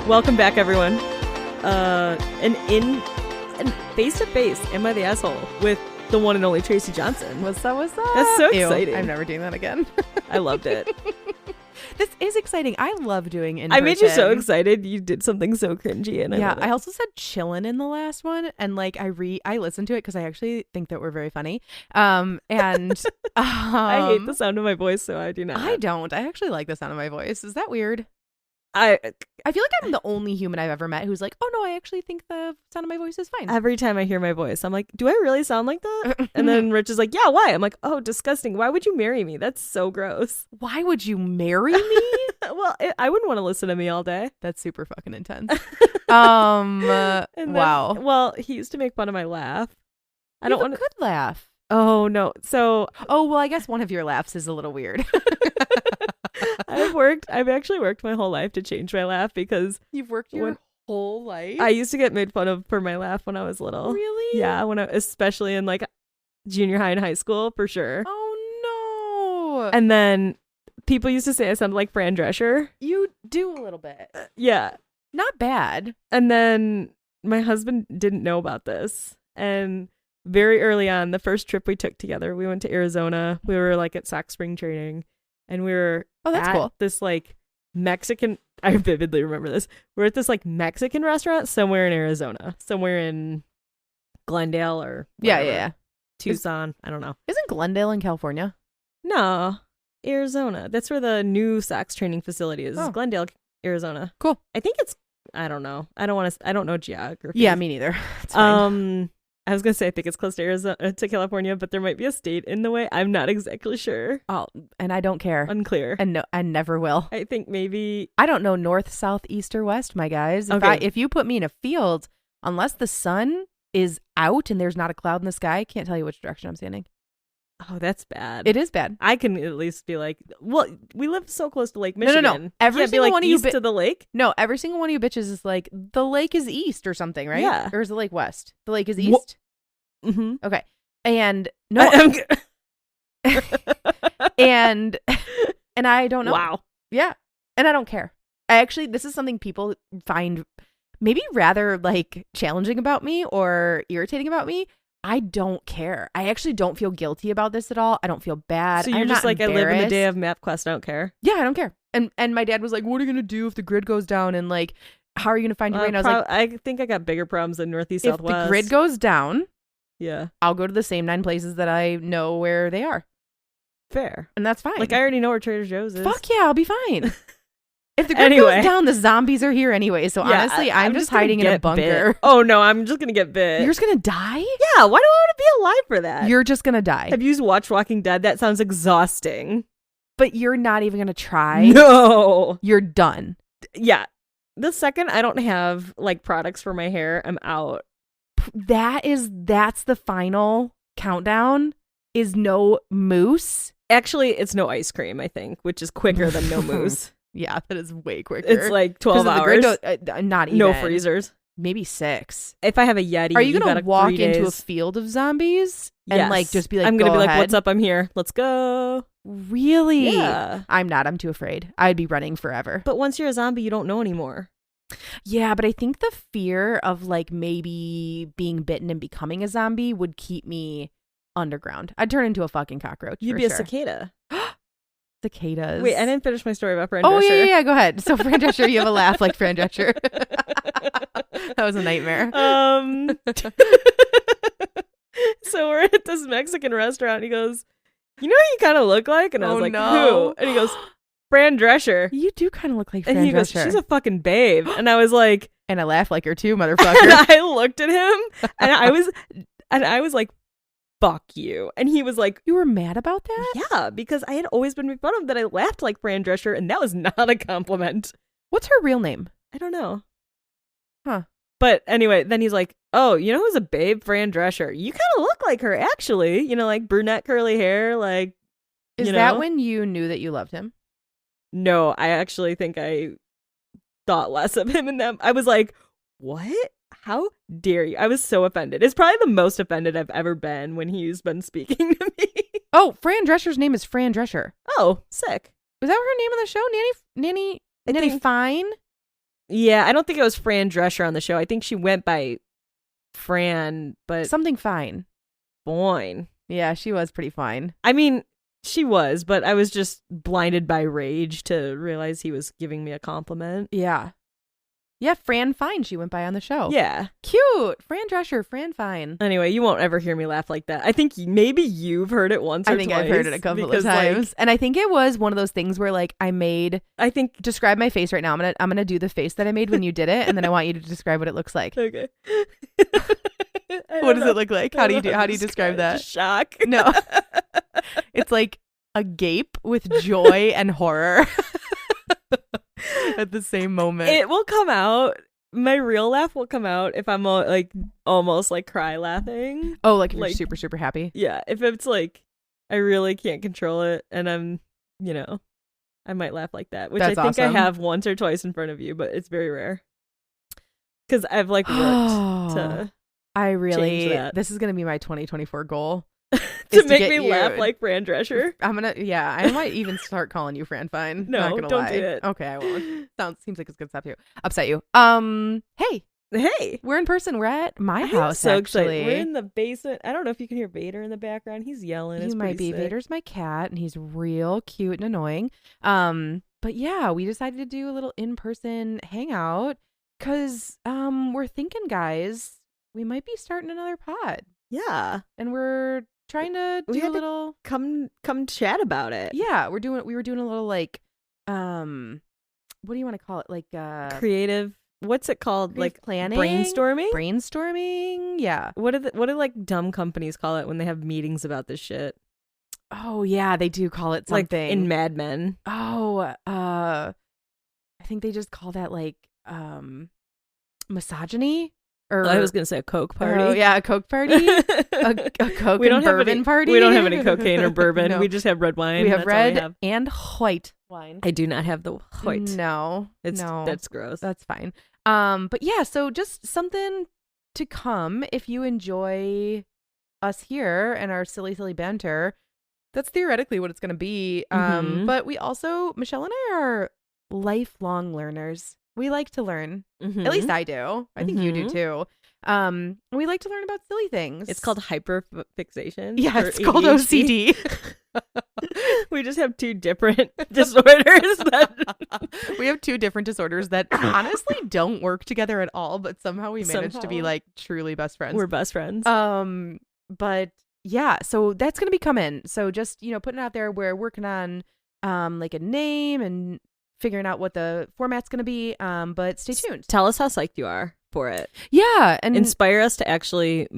Welcome back, everyone. And face to face, am I the asshole with the one and only Tracey Johnson? What's up? That's so Ew, exciting. I'm never doing that again. I loved it. This is exciting. I love doing in I made you so excited. You did something so cringy, and I also said chillin' in the last one, and like I listened to it because I actually think that we're very funny. I hate the sound of my voice, so I do not. I don't. I actually like the sound of my voice. Is that weird? I feel like I'm the only human I've ever met who's like, oh no, I actually think the sound of my voice is fine. Every time I hear my voice, I'm like, do I really sound like that? And then Rich is like, yeah, why? I'm like, oh, disgusting. Why would you marry me? That's so gross. Why would you marry me? Well, I wouldn't want to listen to me all day. That's super fucking intense. Wow. Well, he used to make fun of my laugh. I don't want a good laugh. Oh no. So well, I guess one of your laughs is a little weird. I've actually worked my whole life to change my laugh because you've worked your whole life. I used to get made fun of for my laugh when I was little. Really? Yeah, especially in like junior high and high school for sure. Oh no. And then people used to say I sounded like Fran Drescher. You do a little bit. Yeah. Not bad. And then my husband didn't know about this. And very early on, the first trip we took together, we went to Arizona. We were like at Sox spring training. And we were that's cool. This like Mexican, I vividly remember this. We're at this like Mexican restaurant somewhere in Arizona, somewhere in Glendale or whatever. Yeah. Tucson. I don't know. Isn't Glendale in California? No, Arizona. That's where the new Sox training facility is. Oh. Glendale, Arizona. Cool. I think it's, I don't know. I don't know geography. Yeah, me neither. It's fine. I was going to say I think it's close to Arizona, to California, but there might be a state in the way. I'm not exactly sure. Oh, and I don't care. Unclear. And no, I never will. I think maybe. I don't know north, south, east, or west, my guys. If you put me in a field, unless the sun is out and there's not a cloud in the sky, I can't tell you which direction I'm standing. Oh, that's bad. It is bad. I can at least be like, well, we live so close to Lake Michigan. No. Every single be like one of east you to the lake. No, every single one of you bitches is like, the lake is east or something, right? Yeah. Or is the lake west? The lake is east? Mm-hmm. Okay. And no. and I don't know. Wow. Yeah. And I don't care. This is something people find maybe rather like challenging about me or irritating about me. I don't care. I actually don't feel guilty about this at all. I don't feel bad. So you're just like, I live in the day of MapQuest. I don't care. Yeah, I don't care. And my dad was like, what are you going to do if the grid goes down? And like, how are you going to find your way? And I was like, I think I got bigger problems than Northeast, if Southwest. the grid goes down, yeah, I'll go to the same 9 places that I know where they are. Fair. And that's fine. Like, I already know where Trader Joe's is. Fuck yeah, I'll be fine. If the grid goes down, the zombies are here anyway. So yeah, honestly, I'm just hiding in a bunker. Bit. Oh no, I'm just going to get bit. You're just going to die? Yeah, why do I want to be alive for that? You're just going to die. Have you watched Walking Dead? That sounds exhausting. But you're not even going to try? No. You're done. Yeah. The second I don't have like products for my hair, I'm out. That's the final countdown is no mousse. Actually, it's no ice cream, I think, which is quicker than no mousse. Yeah, that is way quicker. It's like 12 hours. Not even. No freezers. Maybe 6. If I have a Yeti, are you going to walk into a field of zombies and like just be like, I'm going to be ahead. Like, what's up? I'm here. Let's go. Really? Yeah. I'm not. I'm too afraid. I'd be running forever. But once you're a zombie, you don't know anymore. Yeah, but I think the fear of like maybe being bitten and becoming a zombie would keep me underground. I'd turn into a fucking cockroach. You'd be a cicada. Cicadas. Wait, I didn't finish my story about Fran Drescher. Oh, yeah, go ahead. So Fran Drescher, you have a laugh like Fran Drescher. That was a nightmare. So we're at this Mexican restaurant. He goes, you know what you kind of look like? And I was like, no. Who? And he goes, Fran Drescher. You do kind of look like Fran Drescher. And he goes, she's a fucking babe. And I was like. And I laugh like her too, motherfucker. And I looked at him and I was like, fuck you. And he was like, you were mad about that? Yeah, because I had always been made fun of that I laughed like Fran Drescher, and that was not a compliment. What's her real name? I don't know. Huh. But anyway, then he's like, oh, you know who's a babe? Fran Drescher. You kind of look like her, actually. You know, like brunette curly hair, like. Is that when you knew that you loved him? No, I actually think I thought less of him in them. I was like, what? How dare you? I was so offended. It's probably the most offended I've ever been when he's been speaking to me. Oh, Fran Drescher's name is Fran Drescher. Oh, sick. Was that her name on the show? Nanny Fine? Yeah, I don't think it was Fran Drescher on the show. I think she went by Fran, but Something fine. Boyne. Yeah, she was pretty fine. I mean, she was, but I was just blinded by rage to realize he was giving me a compliment. Yeah. Yeah, Fran Fine she went by on the show. Yeah. Cute. Fran Drescher, Fran Fine. Anyway, you won't ever hear me laugh like that. I think maybe you've heard it once or twice. I think I've heard it a couple of times. And I think it was one of those things where like describe my face right now. I'm gonna do the face that I made when you did it, and then I want you to describe what it looks like. Okay. What does it look like? How do you describe that? Shock. No. It's like a gape with joy and horror at the same moment. It will come out. My real laugh will come out if I'm like almost like cry laughing. Oh, like if you're super, super happy? Yeah. If it's like I really can't control it and I'm, I might laugh like that, which That's I think awesome. I have once or twice in front of you, but it's very rare. Because I've like worked to change that. This is going to be my 2024 goal. to make me laugh like Fran Drescher. I might even start calling you Fran Fine. No, not gonna don't lie. do it. Okay, I won't. Seems like it's gonna upset you. Hey, we're in person. We're at my house. So actually, excited. We're in the basement. I don't know if you can hear Vader in the background. He's yelling. You might be. Vader's my cat, and he's real cute and annoying. But yeah, we decided to do a little in-person hangout because we're thinking, guys, we might be starting another pod. Yeah, and we're trying to do a little come chat about it. Yeah, we were doing a little like what do you want to call it? Like creative. What's it called? Like planning, brainstorming. Yeah. What do like dumb companies call it when they have meetings about this shit? Oh yeah, they do call it something like in Mad Men. Oh, I think they just call that like misogyny. Or I was gonna say a Coke party. Oh yeah, a Coke party, a Coke and bourbon party. We don't have any cocaine or bourbon. No. We just have red wine. We have red and white wine. I do not have the white. No, that's gross. That's fine. But yeah, so just something to come if you enjoy us here and our silly banter. That's theoretically what it's gonna be. But we also, Michelle and I are lifelong learners. We like to learn. Mm-hmm. At least I do. I think you do too. We like to learn about silly things. It's called hyperfixation. Yeah, it's called OCD. We just have two different disorders. We have two different disorders that honestly don't work together at all, but somehow we managed to be like truly best friends. We're best friends. But yeah, so that's gonna be coming. So just putting it out there. We're working on like a name and figuring out what the format's going to be, but stay tuned. Tell us how psyched you are for it. Yeah, and inspire us to actually.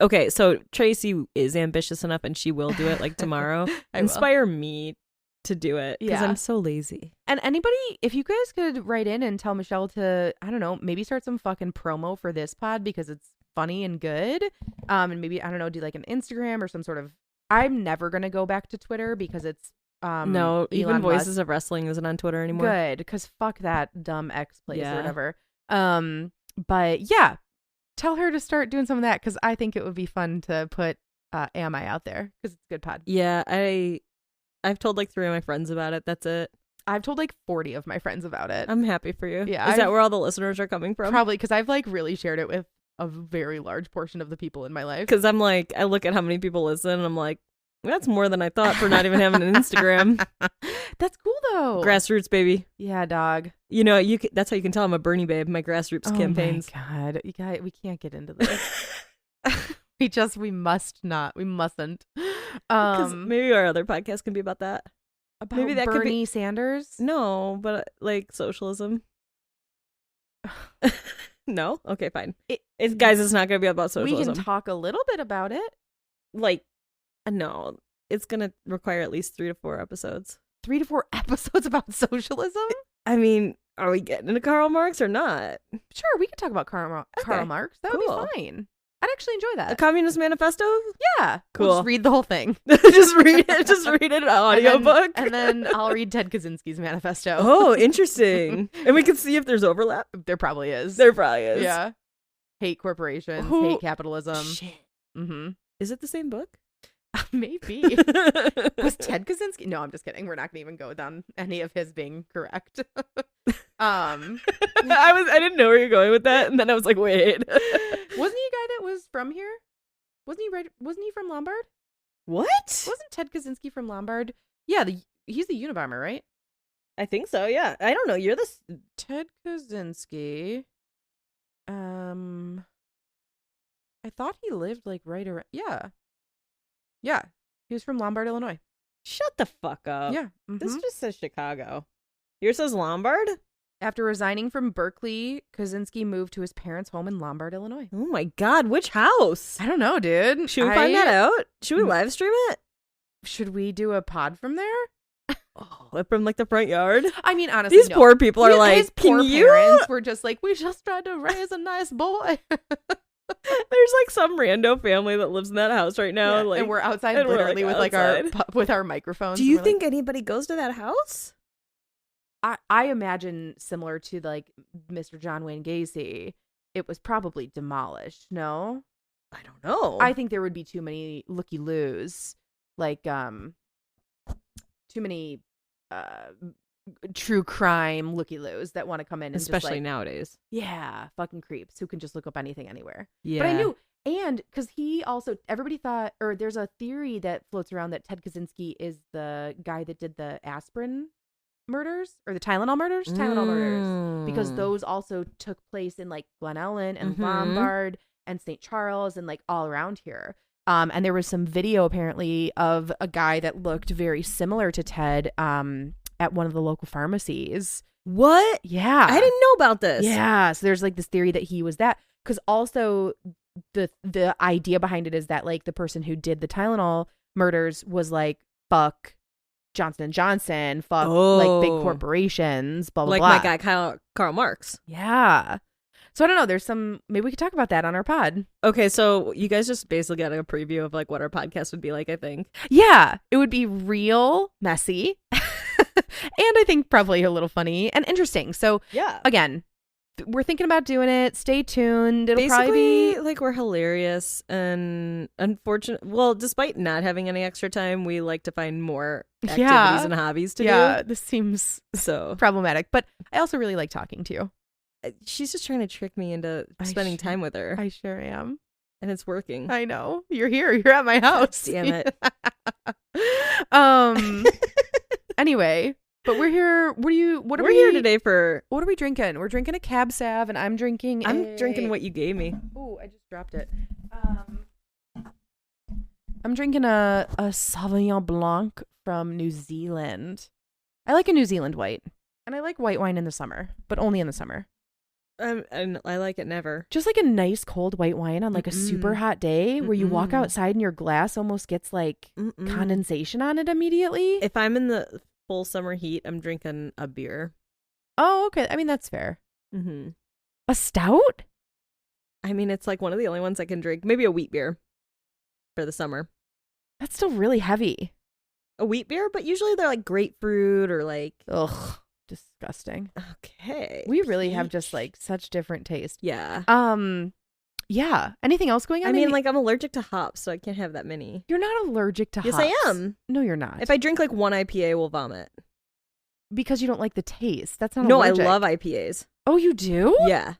Okay, so Tracey is ambitious enough, and she will do it like tomorrow. Inspire me to do it because I'm so lazy. And anybody, if you guys could write in and tell Michelle to, I don't know, maybe start some fucking promo for this pod because it's funny and good, and maybe I don't know, do like an Instagram or some sort of. I'm never gonna go back to Twitter because it's. No, even Elon Voices Musk. of Wrestling isn't on Twitter anymore. Good, because fuck that dumb X place or whatever. But yeah, tell her to start doing some of that because I think it would be fun to put Am I out there because it's a good pod. Yeah, I've told like 3 of my friends about it. That's it. I've told like 40 of my friends about it. I'm happy for you. Yeah, is that where all the listeners are coming from? Probably because I've like really shared it with a very large portion of the people in my life. Because I'm like, I look at how many people listen and I'm like, that's more than I thought for not even having an Instagram. That's cool though. Grassroots, baby. Yeah, dog. That's how you can tell I'm a Bernie babe. My grassroots campaigns. Oh my God, you guys, we can't get into this. we mustn't. Maybe our other podcast can be about that. About maybe that Bernie could be Sanders. No, but like socialism. No, okay, fine. Guys, it's not gonna be about socialism. We can talk a little bit about it. Like. No, it's going to require at least 3 to 4 episodes. 3 to 4 episodes about socialism? I mean, are we getting into Karl Marx or not? Sure, we can talk about Karl Marx. That would be fine. I'd actually enjoy that. A Communist Manifesto? Yeah. Cool. We'll just read the whole thing. Just read it. Just read it in an audiobook. And then I'll read Ted Kaczynski's manifesto. Oh, interesting. And we can see if there's overlap. There probably is. Yeah. Hate corporations, hate capitalism. Shit. Mm-hmm. Is it the same book? Maybe. Was Ted Kaczynski? No, I'm just kidding. We're not going to even go down any of his being correct. I didn't know where you're going with that, and then I was like, wait. Wasn't he a guy that was from here? Wasn't he from Lombard? What? Wasn't Ted Kaczynski from Lombard? Yeah, he's the Unabomber, right? I think so, yeah. I don't know. You're the... Ted Kaczynski. I thought he lived like right around. Yeah. Yeah. He was from Lombard, Illinois. Shut the fuck up. Yeah. This just says Chicago. Yours says Lombard? After resigning from Berkeley, Kaczynski moved to his parents' home in Lombard, Illinois. Oh my God, which house? I don't know, dude. Should we find that out? Should we live stream it? Should we do a pod from there? Oh, from like the front yard? I mean, honestly, these poor people are like, his poor parents were just like, we just tried to raise a nice boy. There's like some rando family that lives in that house right now, like, and we're outside literally with our microphones. Do you think anybody goes to that house? I imagine similar to like Mr. John Wayne Gacy, it was probably demolished. No, I don't know. I think there would be too many looky-loos, like too many true crime looky-loos that want to come in, and especially just, like, nowadays. Yeah, fucking creeps who can just look up anything anywhere. Yeah, but I knew, and because he also, everybody thought, or there's a theory that floats around that Ted Kaczynski is the guy that did the aspirin murders or the Tylenol murders, because those also took place in like Glen Ellen and Lombard and St. Charles and like all around here. And there was some video apparently of a guy that looked very similar to Ted at one of the local pharmacies. What? Yeah. I didn't know about this. Yeah. So there's like this theory that he was that, because also the idea behind it is that like the person who did the Tylenol murders was like, fuck Johnson & Johnson, fuck like big corporations, blah, blah, like blah. Like my guy Karl Marx. Yeah. So I don't know. There's maybe we could talk about that on our pod. Okay, so you guys just basically got a preview of like what our podcast would be like, I think. Yeah. It would be real messy. And I think probably a little funny and interesting. So yeah, again, we're thinking about doing it. Stay tuned. It'll basically probably be like we're hilarious, and well, despite not having any extra time, we like to find more activities and hobbies to do. Yeah, this seems so problematic, but I also really like talking to you. She's just trying to trick me into spending time with her. I sure am. And it's working. I know. You're here. You're at my house. God damn it. Anyway, but we're here. We're here today for... What are we drinking? We're drinking a Cab Sav, and I'm drinking drinking what you gave me. Oh, I just dropped it. I'm drinking a Sauvignon Blanc from New Zealand. I like a New Zealand white. And I like white wine in the summer, but only in the summer. And I like it never. Just like a nice cold white wine on like a super hot day where you walk outside and your glass almost gets like condensation on it immediately. If I'm in the full summer heat, I'm drinking a beer. Oh, okay. I mean, that's fair. Mm-hmm. A stout? I mean, it's like one of the only ones I can drink. Maybe a wheat beer for the summer. That's still really heavy. A wheat beer? But usually they're like grapefruit or like... Ugh. Disgusting. Okay. We really have just like such different taste. Yeah. Yeah. Anything else going on? I mean, like I'm allergic to hops, so I can't have that many. You're not allergic to hops. Yes, I am. No, you're not. If I drink like one IPA, we'll vomit. Because you don't like the taste. That's not No, allergic. I love IPAs. Oh, you do? Yeah.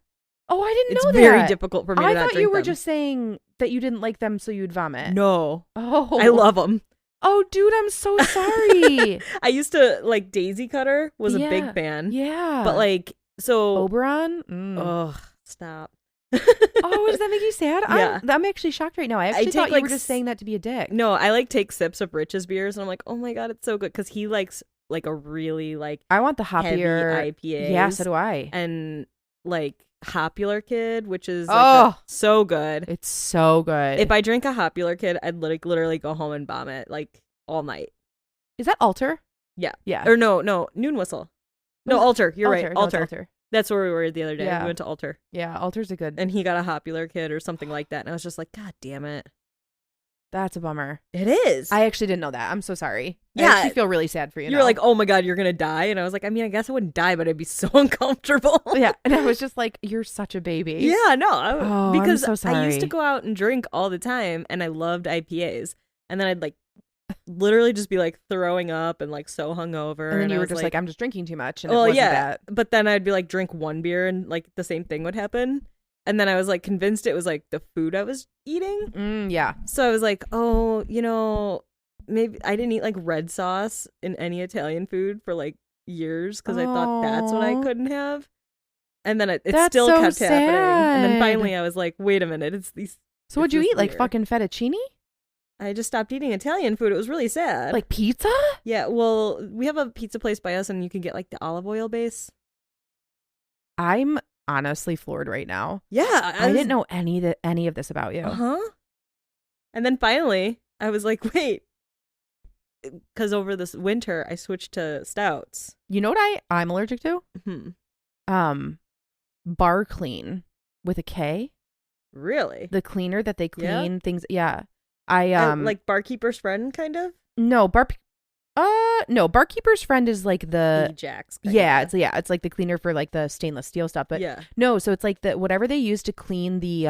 Oh, I didn't know that. It's very difficult for me to not drink them. I thought you were just saying that you didn't like them, so you'd vomit. No. Oh. I love them. Oh, dude, I'm so sorry. I used to like Daisy Cutter was a big fan. Yeah. But like, so. Oberon? Ugh, stop. Oh, does that make you sad? Yeah. I'm actually shocked right now. I actually thought you were just saying that to be a dick. No, I like take sips of Rich's beers and I'm like, oh my God, it's so good. Because he likes like a really like. I want the hoppier IPAs. Yeah, so do I. And like Popular Kid, which is like so good. It's so good. If I drink a Popular Kid, I'd literally go home and vomit like all night. Is that Alter? Yeah. Yeah. Or no, Noon Whistle. No, Alter. You're right. No, Alter. That's where we were the other day. Yeah. We went to Alter. Yeah, Alter's a good. And he got a Popular Kid or something like that. And I was just like, God damn it. That's a bummer. It is. I actually didn't know that. I'm so sorry. Yeah. I actually feel really sad for you. You were like, oh my God, you're going to die. And I was like, I mean, I guess I wouldn't die, but I'd be so uncomfortable. Yeah. And I was just like, you're such a baby. Yeah, no. Because I'm so sorry. I used to go out and drink all the time and I loved IPAs. And then I'd like literally just be like throwing up and like so hungover. And then you I were was just like, I'm just drinking too much. And well, it wasn't yeah, that. but then I'd be like drink one beer and like the same thing would happen. And then I was like convinced it was like the food I was eating. Yeah. So I was like, oh, maybe I didn't eat like red sauce in any Italian food for like years because I thought that's what I couldn't have. And then it still so kept happening. And then sad. finally I was like, wait a minute, it's these. So what'd you eat? Like weird. fucking fettuccine? I just stopped eating Italian food. It was really sad. Like pizza? Yeah, well, we have a pizza place by us and you can get like the olive oil base. I'm honestly floored right now. Yeah. I didn't know any of this about you. Uh-huh. And then finally, I was like, wait. Because over this winter, I switched to stouts. You know what I'm allergic to? Bar Clean with a K. Really? The cleaner that they clean things. Yeah. I like Barkeeper's Friend, kind of? No, Barkeeper's Friend is like the Ajax. Yeah, it's like the cleaner for like the stainless steel stuff, but yeah. No, so it's like the whatever they use to clean the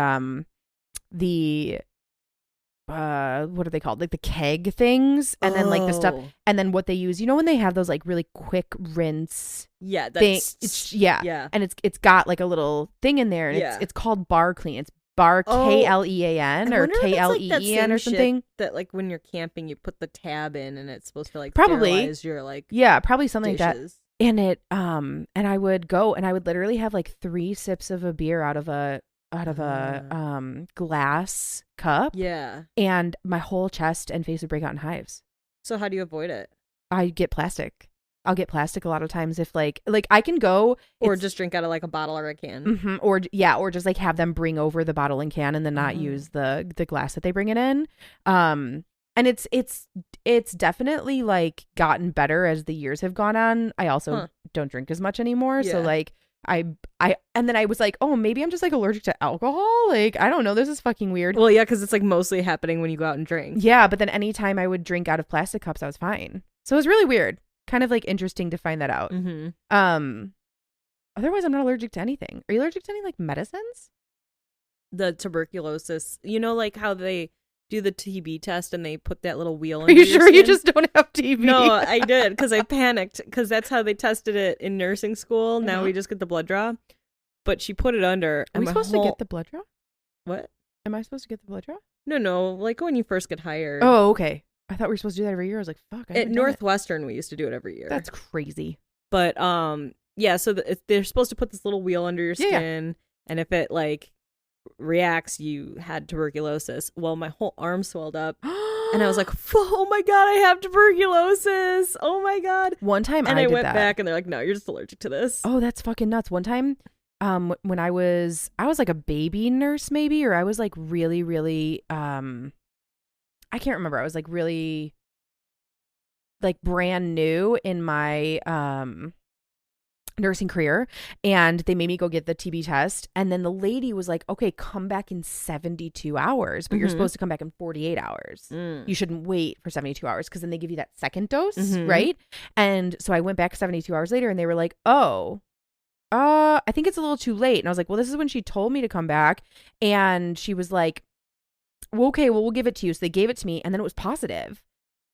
what are they called? Like the keg things, and then like the stuff, and then what they use, when they have those like really quick rinse yeah, and it's got like a little thing in there, and it's called Bar Clean. It's Bar KLEAN or KLEEN or something. That like when you're camping, you put the tab in, and it's supposed to like probably sterilize your like probably something dishes. Like that. And it and I would go and I would literally have like 3 sips of a beer out of a glass cup. Yeah. And my whole chest and face would break out in hives. So how do you avoid it? I get plastic. I'll get plastic a lot of times if like I can go or just drink out of like a bottle or a can. Or just like have them bring over the bottle and can and then not use the glass that they bring it in. And it's definitely like gotten better as the years have gone on. I also don't drink as much anymore. Yeah. So like I and then I was like, oh, maybe I'm just like allergic to alcohol. Like, I don't know. This is fucking weird. Well, yeah, because it's like mostly happening when you go out and drink. Yeah, but then anytime I would drink out of plastic cups, I was fine. So it was really weird. Kind of like interesting to find that out. Otherwise, I'm not allergic to anything. Are you allergic to any like medicines? The tuberculosis. You know, like how they do the TB test and they put that little wheel in. Are you sure you just don't have TB? No, I did because I panicked because that's how they tested it in nursing school. Now we just get the blood draw. But she put it under. Are we supposed to get the blood draw? What? Am I supposed to get the blood draw? No. Like when you first get hired. Oh, okay. I thought we were supposed to do that every year. I was like, fuck. At Northwestern, we used to do it every year. That's crazy. But yeah. So they're supposed to put this little wheel under your skin, and if it like reacts, you had tuberculosis. Well, my whole arm swelled up, and I was like, oh my god, I have tuberculosis. Oh my god. One time, and I went back, and they're like, no, you're just allergic to this. Oh, that's fucking nuts. One time, when I was like a baby nurse, maybe, or I was like really, really I can't remember. I was like really like brand new in my nursing career, and they made me go get the TB test, and then the lady was like, okay, come back in 72 hours, but you're supposed to come back in 48 hours. You shouldn't wait for 72 hours because then they give you that second dose, right? And so I went back 72 hours later, and they were like, oh, I think it's a little too late. And I was like, well, this is when she told me to come back, and she was like, well, okay, well, we'll give it to you. So they gave it to me, and then it was positive.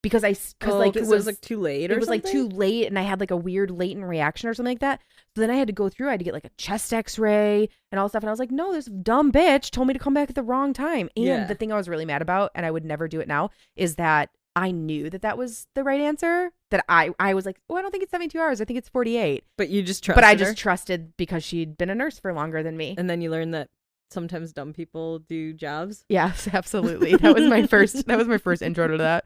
Because it was like too late. It was like too late, and I had like a weird latent reaction or something like that. So then I had to go through. I had to get like a chest X-ray and all this stuff. And I was like, no, this dumb bitch told me to come back at the wrong time. And the thing I was really mad about, and I would never do it now, is that I knew that was the right answer. That I was like, oh, I don't think it's 72 hours. I think it's 48. But you just trusted. But I just trusted because she'd been a nurse for longer than me. And then you learned that sometimes dumb people do jobs. Yes, absolutely. That was my first intro to that.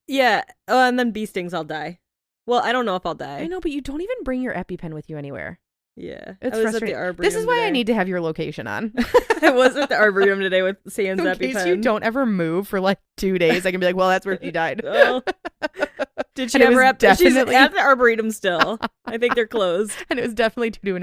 Yeah. Oh, and then bee stings, I'll die. Well, I don't know if I'll die. I know, but you don't even bring your EpiPen with you anywhere. Yeah. It's frustrating. This is why I need to have your location on. I was at the Arboretum today with Sam's EpiPen. In case you don't ever move for like 2 days, I can be like, well, that's where she died. Oh. Did she ever have she's at the Arboretum still. I think they're closed. And it was definitely to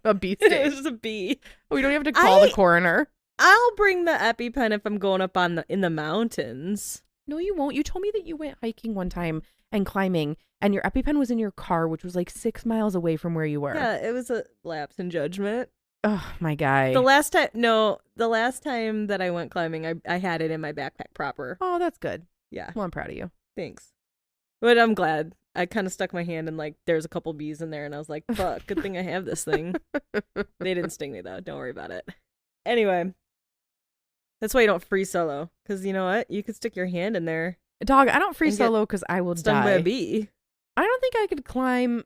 a bee sting. It was just a bee. We don't have to call the coroner. I'll bring the EpiPen if I'm going up in the mountains. No, you won't. You told me that you went hiking one time and climbing, and your EpiPen was in your car, which was like 6 miles away from where you were. Yeah, it was a lapse in judgment. Oh, my guy. The last time that I went climbing, I had it in my backpack proper. Oh, that's good. Yeah. Well, I'm proud of you. Thanks. But I'm glad. I kind of stuck my hand and like there's a couple bees in there and I was like, fuck, good thing I have this thing. They didn't sting me though. Don't worry about it. Anyway, that's why you don't free solo. Because you know what? You could stick your hand in there. Dog, I don't free And get solo because I will stung die. by a bee. I don't think I could climb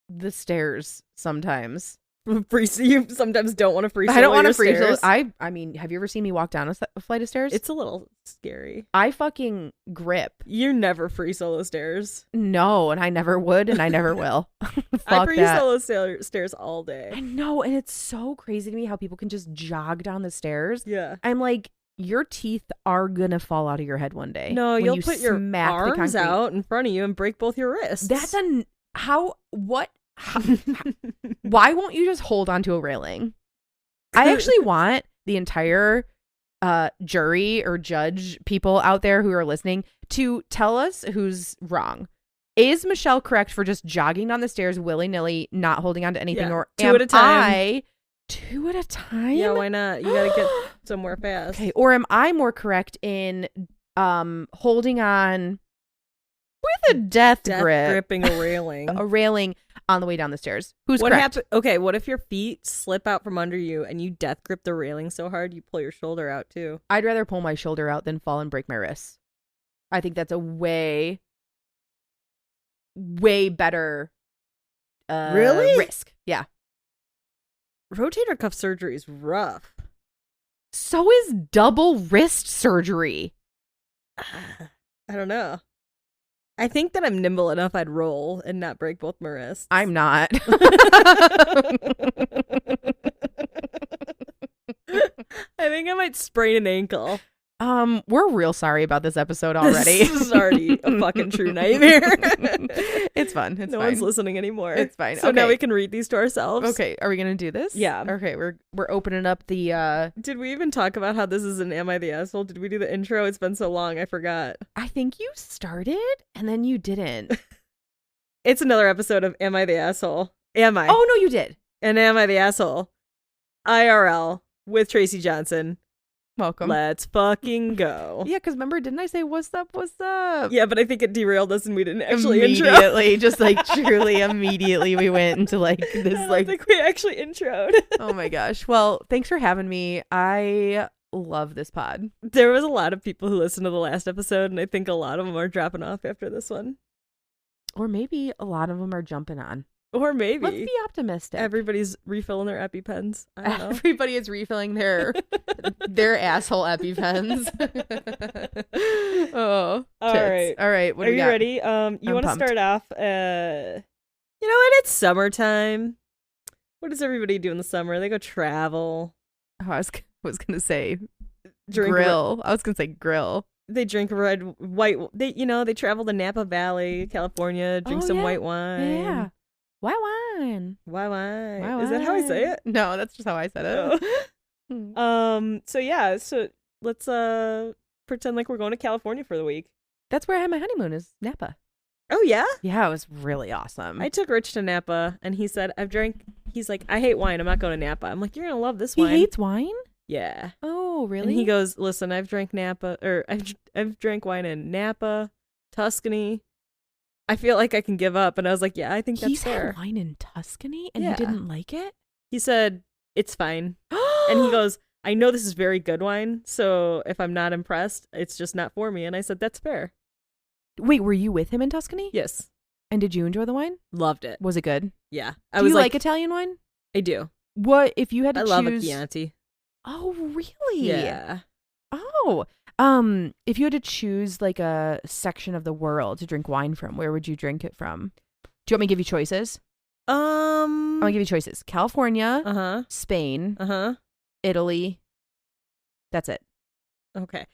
the stairs sometimes. You sometimes don't want to free solo. I don't want to your free solo. stairs. I mean, have you ever seen me walk down a flight of stairs? It's a little scary. I fucking grip. You never free solo stairs. No, and I never would, and I never will. Fuck I free that. solo stairs all day. I know, and it's so crazy to me how people can just jog down the stairs. Yeah. I'm like, your teeth are gonna fall out of your head one day. No, when you'll you put your smack the arms concrete. out in front of you and break both your wrists. That's why won't you just hold onto a railing? I actually want the entire jury or judge people out there who are listening to tell us who's wrong. Is Michelle correct for just jogging down the stairs willy-nilly, not holding on to anything? Yeah, Or two am at a time. I two at a time? Yeah, why not? You gotta get somewhere fast. Okay, or am I more correct in holding on with a death grip, gripping a railing. a railing on the way down the stairs? Who's What correct? happen? Okay, what if your feet slip out from under you and you death grip the railing so hard you pull your shoulder out too? I'd rather pull my shoulder out than fall and break my wrists. I think that's a way better Really? risk. Yeah. Rotator cuff surgery is rough. So is double wrist surgery. I don't know. I think that I'm nimble enough I'd roll and not break both my wrists. I'm not. I think I might sprain an ankle. We're real sorry about this episode already. This is already a fucking true nightmare. It's fun. It's no fine. one's listening anymore. It's fine. So now Okay. we can read these to ourselves. Okay, are we gonna do this? Yeah. Okay, we're opening up the Did we even talk about how this is an Am I the Asshole? Did we do the intro? It's been so long, I forgot. I think you started and then you didn't. It's another episode of Am I the Asshole? Am I? Oh no, you did. And Am I the Asshole? IRL with Tracey Johnson. Welcome. Let's fucking go. Yeah, because remember, didn't I say what's up? What's up? Yeah, but I think it derailed us and we didn't actually intro. Immediately, just like truly immediately, we went into like I this don't like. think we actually introed. Oh my gosh! Well, thanks for having me. I love this pod. There was a lot of people who listened to the last episode, and I think a lot of them are dropping off after this one. Or maybe a lot of them are jumping on. Or maybe. Let's be optimistic. Everybody's refilling their EpiPens. I don't know. Everybody is refilling their asshole EpiPens. Oh, All tits. right. All right. What Are do we you got? ready? You I'm want to pumped. start off? You know what? It's summertime. What does everybody do in the summer? They go travel, Oh, I was gonna say drink, grill. I was gonna say grill. They drink red white. They travel to Napa Valley, California, drink Oh, some yeah. white wine. Yeah. White wine. Why? White Is that how I say wine. it? No, that's just how I said it. Oh. So yeah. So let's pretend like we're going to California for the week. That's where I had my honeymoon. Is Napa. Oh yeah. Yeah, it was really awesome. I took Rich to Napa, and he said, He's like, I hate wine. I'm not going to Napa. I'm like, you're gonna love this he wine. hates wine. Yeah. Oh, really? And he goes, listen, I've drank I've drank wine in Napa, Tuscany. I feel like I can give up. And I was like, yeah, I think that's He's fair. had wine in Tuscany, and Yeah. you didn't like it. He said, it's fine. And he goes, I know this is very good wine, so if I'm not impressed, it's just not for me. And I said, that's fair. Wait, were you with him in Tuscany? Yes. And did you enjoy the wine? Loved it. Was it good? Yeah. Do you like Italian wine? I do. What if you had to I choose? love a Chianti. Oh, really? Yeah. Oh, if you had to choose like a section of the world to drink wine from, where would you drink it from? Do you want me to give you choices? I'm gonna give you choices. California, Uh-huh. Spain, Uh-huh. Italy. That's it. Okay.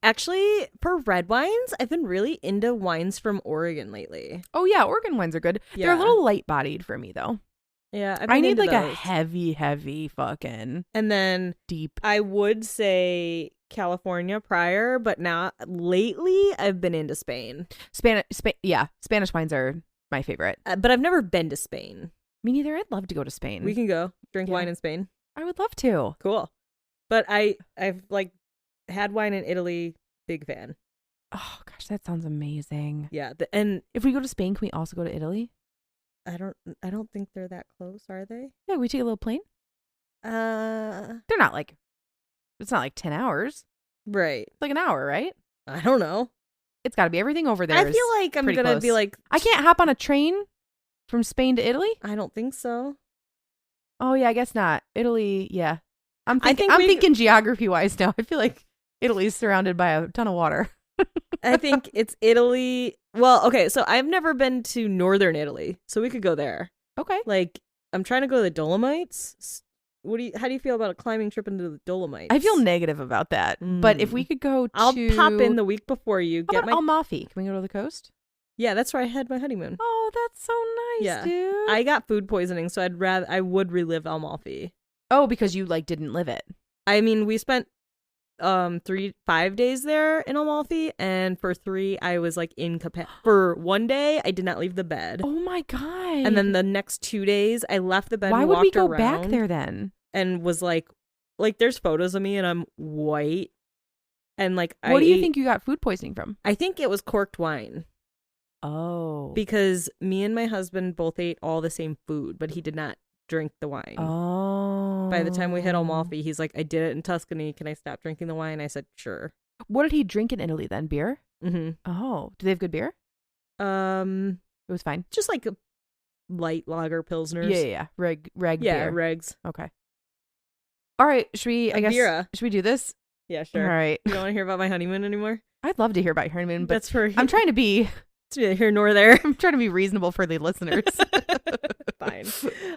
Actually, for red wines, I've been really into wines from Oregon lately. Oh yeah, Oregon wines are good. They're a Yeah. little light bodied for me though. Yeah, I've I been need into like a those. heavy fucking And then deep. I would say California prior, but now lately I've been into Spain. Spanish wines are my favorite. But I've never been to Spain. Me neither. I'd love to go to Spain. We can go drink Yeah. wine in Spain. I would love to. Cool. But I've like had wine in Italy. Big fan. Oh gosh, that sounds amazing. Yeah, and If we go to Spain, can we also go to Italy? I don't think they're that close, are they? Yeah, we take a little plane. Uh, They're not like, it's not like 10 hours. right. It's like an hour, right? I don't know. It's got to be everything over there. I feel like I'm pretty gonna be close. like, I can't hop on a train from Spain to Italy. I don't think so. Oh yeah, I guess not. Italy, yeah. I'm think thinking geography wise now. I feel like Italy's surrounded by a ton of water. I think it's Italy. Well, okay, so I've never been to northern Italy, so we could go there. Okay. Like, I'm trying to go to the Dolomites. How do you feel about a climbing trip into the Dolomites? I feel negative about that. But if we could go to I'll pop in the week before you. How about Amalfi? Can we go to the coast? Yeah, that's where I had my honeymoon. Oh, that's so nice, Yeah. dude. I got food poisoning, so I would relive Amalfi. Oh, because you like didn't live it. I mean, we spent 5 days there in Amalfi, and for 3 I was like incapacitated. For 1 day I did not leave the bed. Oh my god. And then the next 2 days I left the bed. Why and would we walked go around back there then? and was like there's photos of me and I'm white and like What do you think you got food poisoning from? I think it was corked wine. Oh. Because me and my husband both ate all the same food, but he did not drink the wine. Oh. By the time we hit Amalfi, he's like, I did it in Tuscany. Can I stop drinking the wine? I said, sure. What did he drink in Italy then? Beer? Mm-hmm. Oh. Do they have good beer? It was fine. Just like a light lager pilsners. Yeah. Reg Yeah, beer. regs. Okay. All right. Should we, I guess, Bira. should we do this? Yeah, sure. All right. You don't want to hear about my honeymoon anymore? I'd love to hear about your honeymoon, but That's for I'm trying to be it's neither here nor there. I'm trying to be reasonable for the listeners. Fine.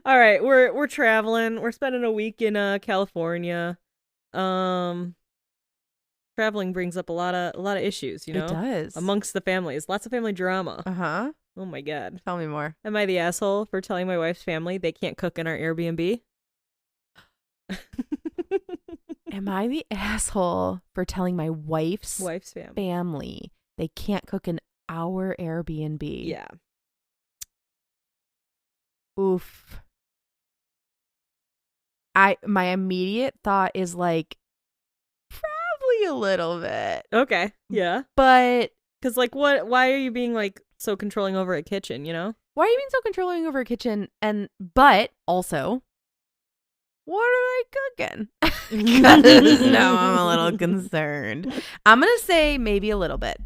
All right, we're traveling. We're spending a week in California. Traveling brings up a lot of issues, you know? It does. Amongst the families. Lots of family drama. Uh-huh. Oh my god. Tell me more. Am I the asshole for telling my wife's family they can't cook in our Airbnb? Am I the asshole for telling my wife's family family they can't cook in our Airbnb? Yeah. Oof. My immediate thought is like probably a little bit. Okay. Yeah. But Because like why are you being like so controlling over a kitchen, you know? why are you being so controlling over a kitchen? But also, what are they cooking? Because now I'm a little concerned. I'm going to say maybe a little bit,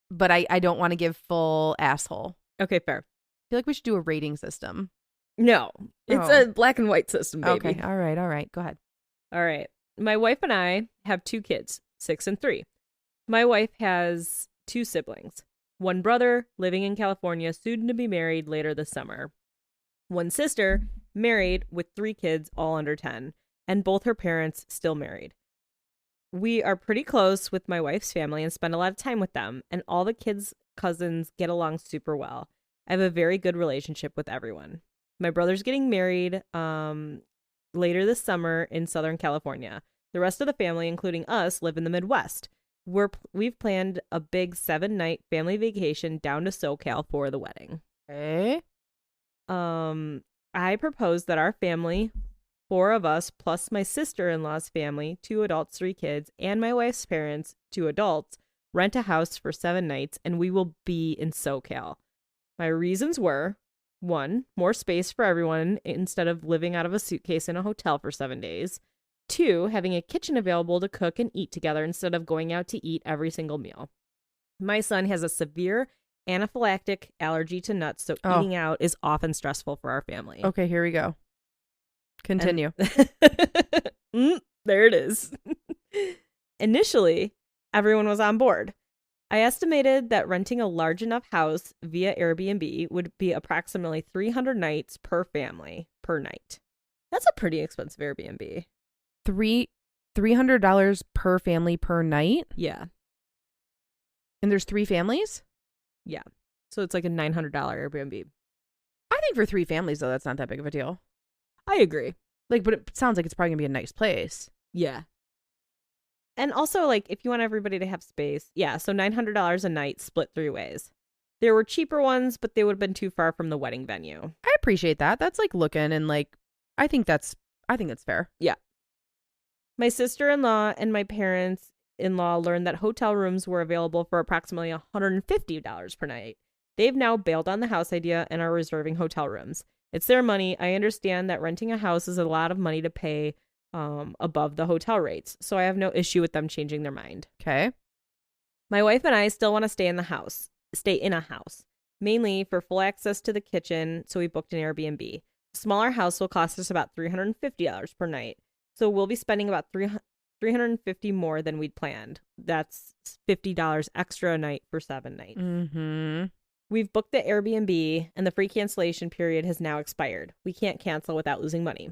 but I don't want to give full asshole. Okay, fair. I feel like we should do a rating system. No. It's Oh. a black and white system, baby. Okay. All right. Go ahead. All right. My wife and I have 2 kids, 6 and 3. My wife has 2 siblings. 1 brother living in California, soon to be married later this summer. 1 sister married with 3 kids, all under 10, and both her parents still married. We are pretty close with my wife's family and spend a lot of time with them, and all the kids' cousins get along super well. I have a very good relationship with everyone. My brother's getting married later this summer in Southern California. The rest of the family, including us, live in the Midwest. We've planned a big 7-night family vacation down to SoCal for the wedding. Okay. I proposed that our family, 4 of us, plus my sister-in-law's family, 2 adults, 3 kids, and my wife's parents, 2 adults, rent a house for 7 nights, and we will be in SoCal. My reasons were, 1, more space for everyone instead of living out of a suitcase in a hotel for 7 days. 2, having a kitchen available to cook and eat together instead of going out to eat every single meal. My son has a severe anaphylactic allergy to nuts, so eating out is often stressful for our family. Okay, here we go. Continue. There it is. Initially, everyone was on board. I estimated that renting a large enough house via Airbnb would be approximately 300 nights per family per night. That's a pretty expensive Airbnb. $300 per family per night? Yeah. And there's 3 families? Yeah. So it's like a $900 Airbnb. I think for 3 families, though, that's not that big of a deal. I agree. Like, but it sounds like it's probably going to be a nice place. Yeah. And also, like, if you want everybody to have space, yeah, so $900 a night split 3 ways. There were cheaper ones, but they would have been too far from the wedding venue. I appreciate that. That's like looking and like, I think that's fair. Yeah. My sister-in-law and my parents in-law learned that hotel rooms were available for approximately $150 per night. They've now bailed on the house idea and are reserving hotel rooms. It's their money. I understand that renting a house is a lot of money to pay above the hotel rates, so I have no issue with them changing their mind. Okay. My wife and I still want to stay in a house, mainly for full access to the kitchen, so we booked an Airbnb. A smaller house will cost us about $350 per night, so we'll be spending about $350 more than we'd planned. That's $50 extra a night for 7 nights. Mm-hmm. We've booked the Airbnb, and the free cancellation period has now expired. We can't cancel without losing money.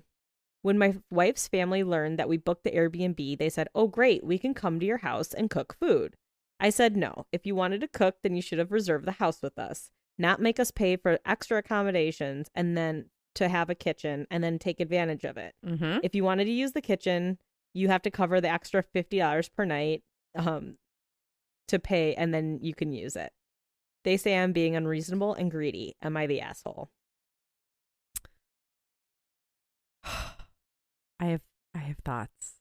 When my wife's family learned that we booked the Airbnb, they said, "Oh, great, we can come to your house and cook food." I said, "No, if you wanted to cook, then you should have reserved the house with us, not make us pay for extra accommodations and then to have a kitchen and then take advantage of it. Mm-hmm. If you wanted to use the kitchen, you have to cover the extra $50 per night to pay, and then you can use it. They say I'm being unreasonable and greedy. Am I the asshole?" I have thoughts.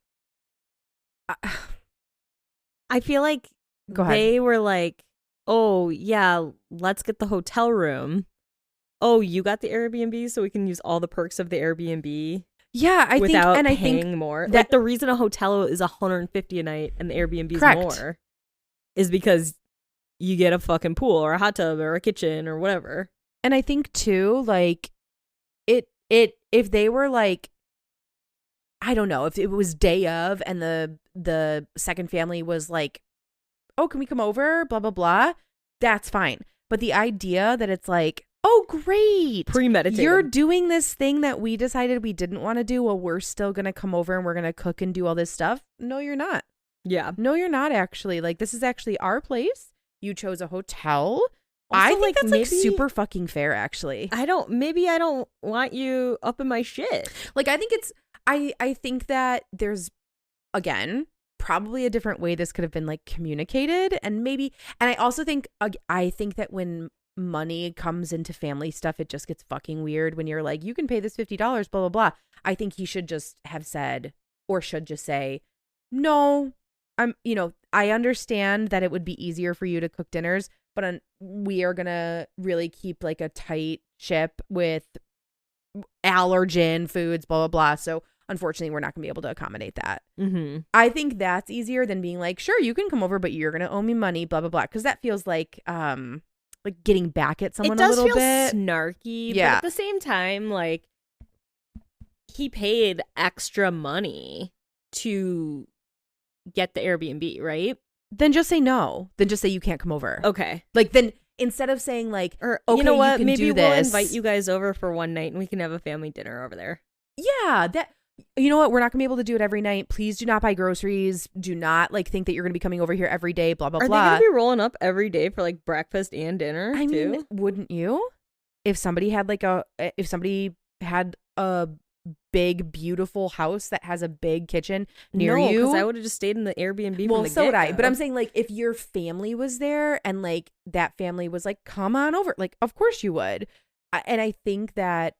I feel like Go ahead. they were like, "Oh, yeah, let's get the hotel room. Oh, you got the Airbnb, so we can use all the perks of the Airbnb Yeah, I without think, and paying I think more." that- Like, the reason a hotel is $150 a night and the Airbnb is Correct. more is because you get a fucking pool or a hot tub or a kitchen or whatever. And I think too, like if they were like, I don't know, if it was day of and the second family was like, "Oh, can we come over?" Blah blah blah. That's fine. But the idea that it's like, "Oh, great, Premeditated. you're doing this thing that we decided we didn't want to do. Well, we're still gonna come over and we're gonna cook and do all this stuff." No, you're not. Yeah. No, you're not actually. Like, this is actually our place. You chose a hotel. Also, I think like, that's maybe- like super fucking fair, actually. Maybe I don't want you up in my shit. Like, I think it's, I think that there's, again, probably a different way this could have been like communicated, and I also think, I think that when money comes into family stuff, it just gets fucking weird when you're like, "You can pay this $50, blah, blah, blah." I think he should just have said, or should just say, "No, I understand that it would be easier for you to cook dinners, but we are going to really keep like a tight ship with allergen foods, blah, blah, blah. So unfortunately, we're not going to be able to accommodate that." Mm-hmm. I think that's easier than being like, "Sure, you can come over, but you're going to owe me money, blah, blah, blah." Because that feels like getting back at someone a little bit. It does feel snarky, Yeah. but at the same time, like, he paid extra money to get the Airbnb, right? Then just say no. Then just say you can't come over. Okay. Like, then instead of saying like, Or, "Okay, you know what? can Maybe do we'll this." invite you guys over for one night and we can have a family dinner over there. Yeah, that, you know what? We're not gonna be able to do it every night. Please do not buy groceries. Do not like think that you're gonna be coming over here every day. Blah blah Are blah. they going to be rolling up every day for like breakfast and dinner I too? mean, wouldn't you? If somebody had a big beautiful house that has a big kitchen near no, you, because I would have just stayed in the Airbnb. well, from the so would I. get-go. But I'm saying, like, if your family was there and like that family was like, "Come on over," like, of course you would. And I think that,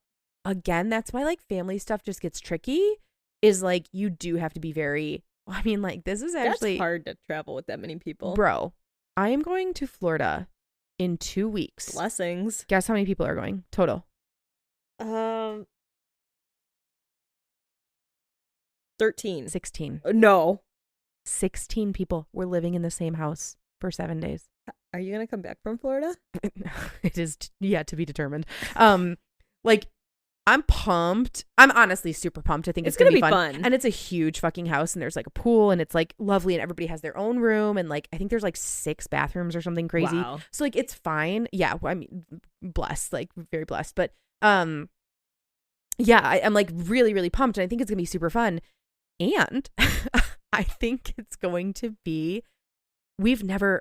again, that's why like family stuff just gets tricky. Is like, you do have to be very. I mean, like, this is actually that's hard to travel with that many people. bro. I am going to Florida in 2 weeks. Blessings. Guess how many people are going total? 13. 16. No. 16 people were living in the same house for 7 days. Are you gonna come back from Florida? It is yet to be determined. Like, I'm pumped. I'm honestly super pumped. I think it's gonna be fun. And it's a huge fucking house, and there's like a pool, and it's like lovely, and everybody has their own room, and like I think there's like 6 bathrooms or something crazy. Wow. So like it's fine. Yeah, I mean, blessed, like very blessed. But yeah, I'm like really, really pumped, and I think it's gonna be super fun. And I think it's going to be,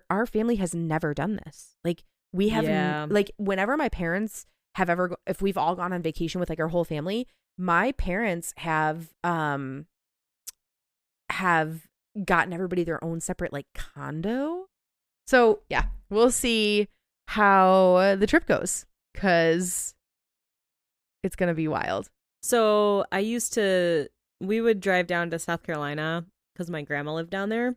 our family has never done this. Like, we have, like, whenever my parents have ever, if we've all gone on vacation with like our whole family, my parents have gotten everybody their own separate like condo. So yeah, we'll see how the trip goes, because it's going to be wild. So we would drive down to South Carolina because my grandma lived down there.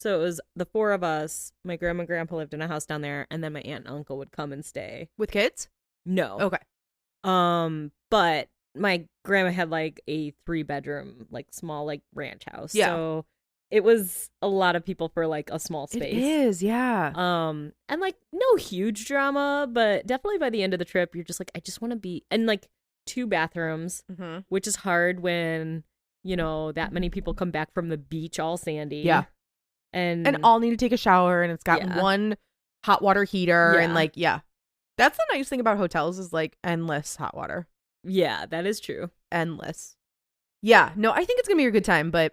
So it was the four of us. My grandma and grandpa lived in a house down there, and then my aunt and uncle would come and stay. With kids? No. Okay. But my grandma had like a 3-bedroom, like small, like ranch house. Yeah. So it was a lot of people for like a small space. It is, yeah. And like no huge drama, but definitely by the end of the trip, you're just like, I just want to be, and like 2 bathrooms, which is hard when, you know, that many people come back from the beach all sandy. Yeah. And all need to take a shower, and it's got one hot water heater, and like, yeah. That's the nice thing about hotels is like endless hot water. Yeah, that is true. Endless. Yeah, no, I think it's going to be a good time, but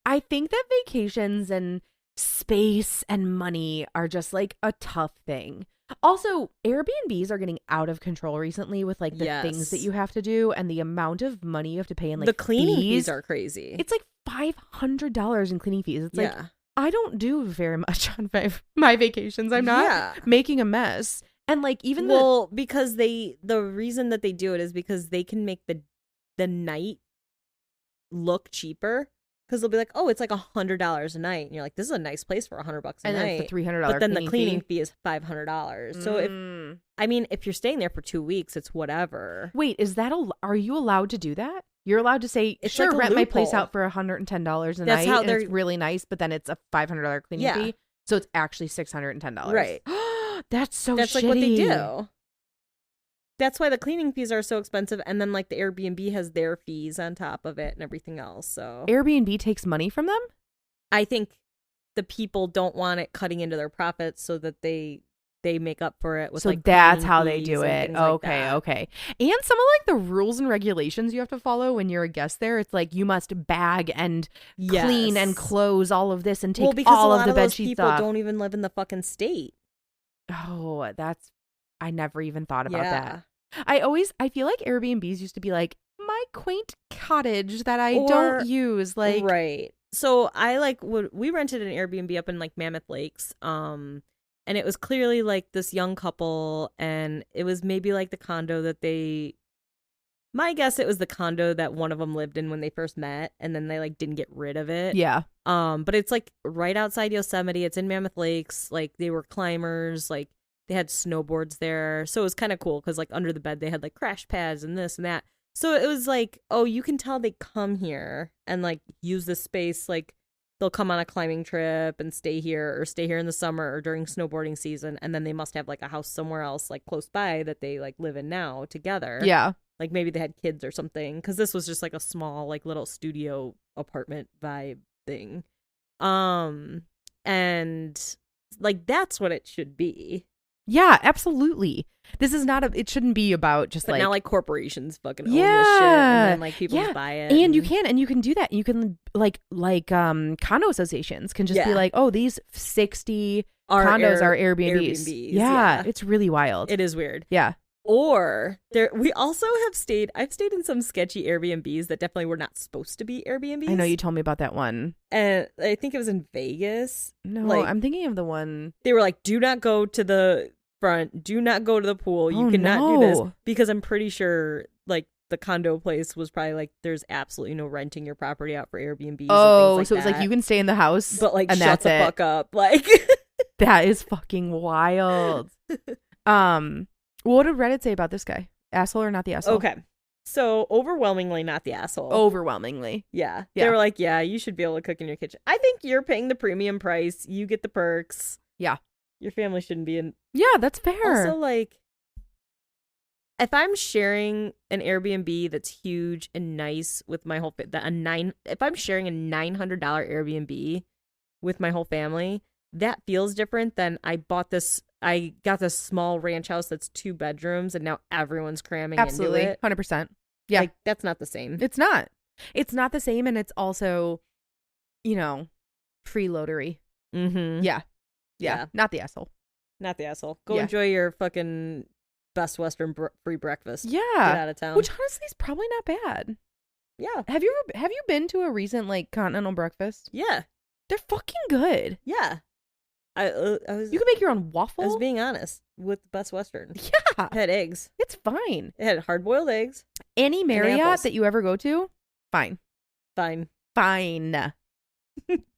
I think that vacations and space and money are just like a tough thing. Also, Airbnbs are getting out of control recently with like the things that you have to do and the amount of money you have to pay in like the cleaning fees are crazy. It's like $500 in cleaning fees. It's like, I don't do very much on my vacations. I'm not making a mess. And like even because the reason that they do it is because they can make the night look cheaper, because they'll be like, oh, it's like $100 a night, and you're like, this is a nice place for $100 a night, and then it's the $300. But then the cleaning fee is $500. So if you're staying there for 2 weeks, it's whatever. Wait, is that are you allowed to do that? You're allowed to say, it's sure, like rent my place out for $110 a night, and it's really nice, but then it's a $500 cleaning fee, so it's actually $610. Right. That's like shitty. What they do. That's why the cleaning fees are so expensive, and then like the Airbnb has their fees on top of it and everything else. So Airbnb takes money from them? I think the people don't want it cutting into their profits, so that they make up for it with so like that's how they do it. Okay, like okay. And some of like the rules and regulations you have to follow when you're a guest there, it's like you must bag and clean and close all of this and take all of the bed sheets off. People don't even live in the fucking state. Oh, I never even thought about that. I feel like Airbnbs used to be like my quaint cottage that I don't use, like right. So we rented an Airbnb up in like Mammoth Lakes, and it was clearly like this young couple, and it was maybe like the condo that my guess it was the condo that one of them lived in when they first met, and then they like didn't get rid of it. Yeah. But it's like right outside Yosemite. It's in Mammoth Lakes. Like they were climbers. Like they had snowboards there. So it was kind of cool because like under the bed they had like crash pads and this and that. So it was like, oh, you can tell they come here and like use this space. Like they'll come on a climbing trip and stay here in the summer or during snowboarding season. And then they must have like a house somewhere else like close by that they like live in now together. Yeah. Like maybe they had kids or something, because this was just like a small like little studio apartment vibe thing. And like that's what it should be. Yeah, absolutely. This is not it shouldn't be about just but like now like corporations fucking own this shit, and then like people just buy it. And you can do that. You can like condo associations can just be like, oh, these 60 condos are Airbnbs. Yeah, it's really wild. It is weird. Yeah. Or we also I've stayed in some sketchy Airbnbs that definitely were not supposed to be Airbnbs. I know you told me about that one. And I think it was in Vegas. No, like, I'm thinking of the one. They were like, do not go to the front. Do not go to the pool. You cannot do this. Because I'm pretty sure like the condo place was probably like, there's absolutely no renting your property out for Airbnbs. Oh, and things like so it was like you can stay in the house. But like and shut the fuck up. Like that is fucking wild. What did Reddit say about this guy? Asshole or not the asshole? Okay. So overwhelmingly not the asshole. Overwhelmingly. Yeah. They were like, yeah, you should be able to cook in your kitchen. I think you're paying the premium price. You get the perks. Yeah. Your family shouldn't be in. Yeah, that's fair. Also, like, if I'm sharing an Airbnb that's huge and nice with my whole if I'm sharing a $900 Airbnb with my whole family, that feels different than I got this small ranch house that's 2 bedrooms and now everyone's cramming into it. 100%. Yeah. Like, that's not the same. It's not the same, and it's also, freeloadery. Mm-hmm. Yeah. Not the asshole. Not the asshole. Go enjoy your fucking Best Western free breakfast. Yeah. Get out of town. Which honestly is probably not bad. Yeah. Have you been to a recent like continental breakfast? Yeah. They're fucking good. Yeah. You can make your own waffle. I was being honest with Best Western. Yeah. It had eggs. It's fine. It had hard-boiled eggs. Any Marriott that you ever go to, fine.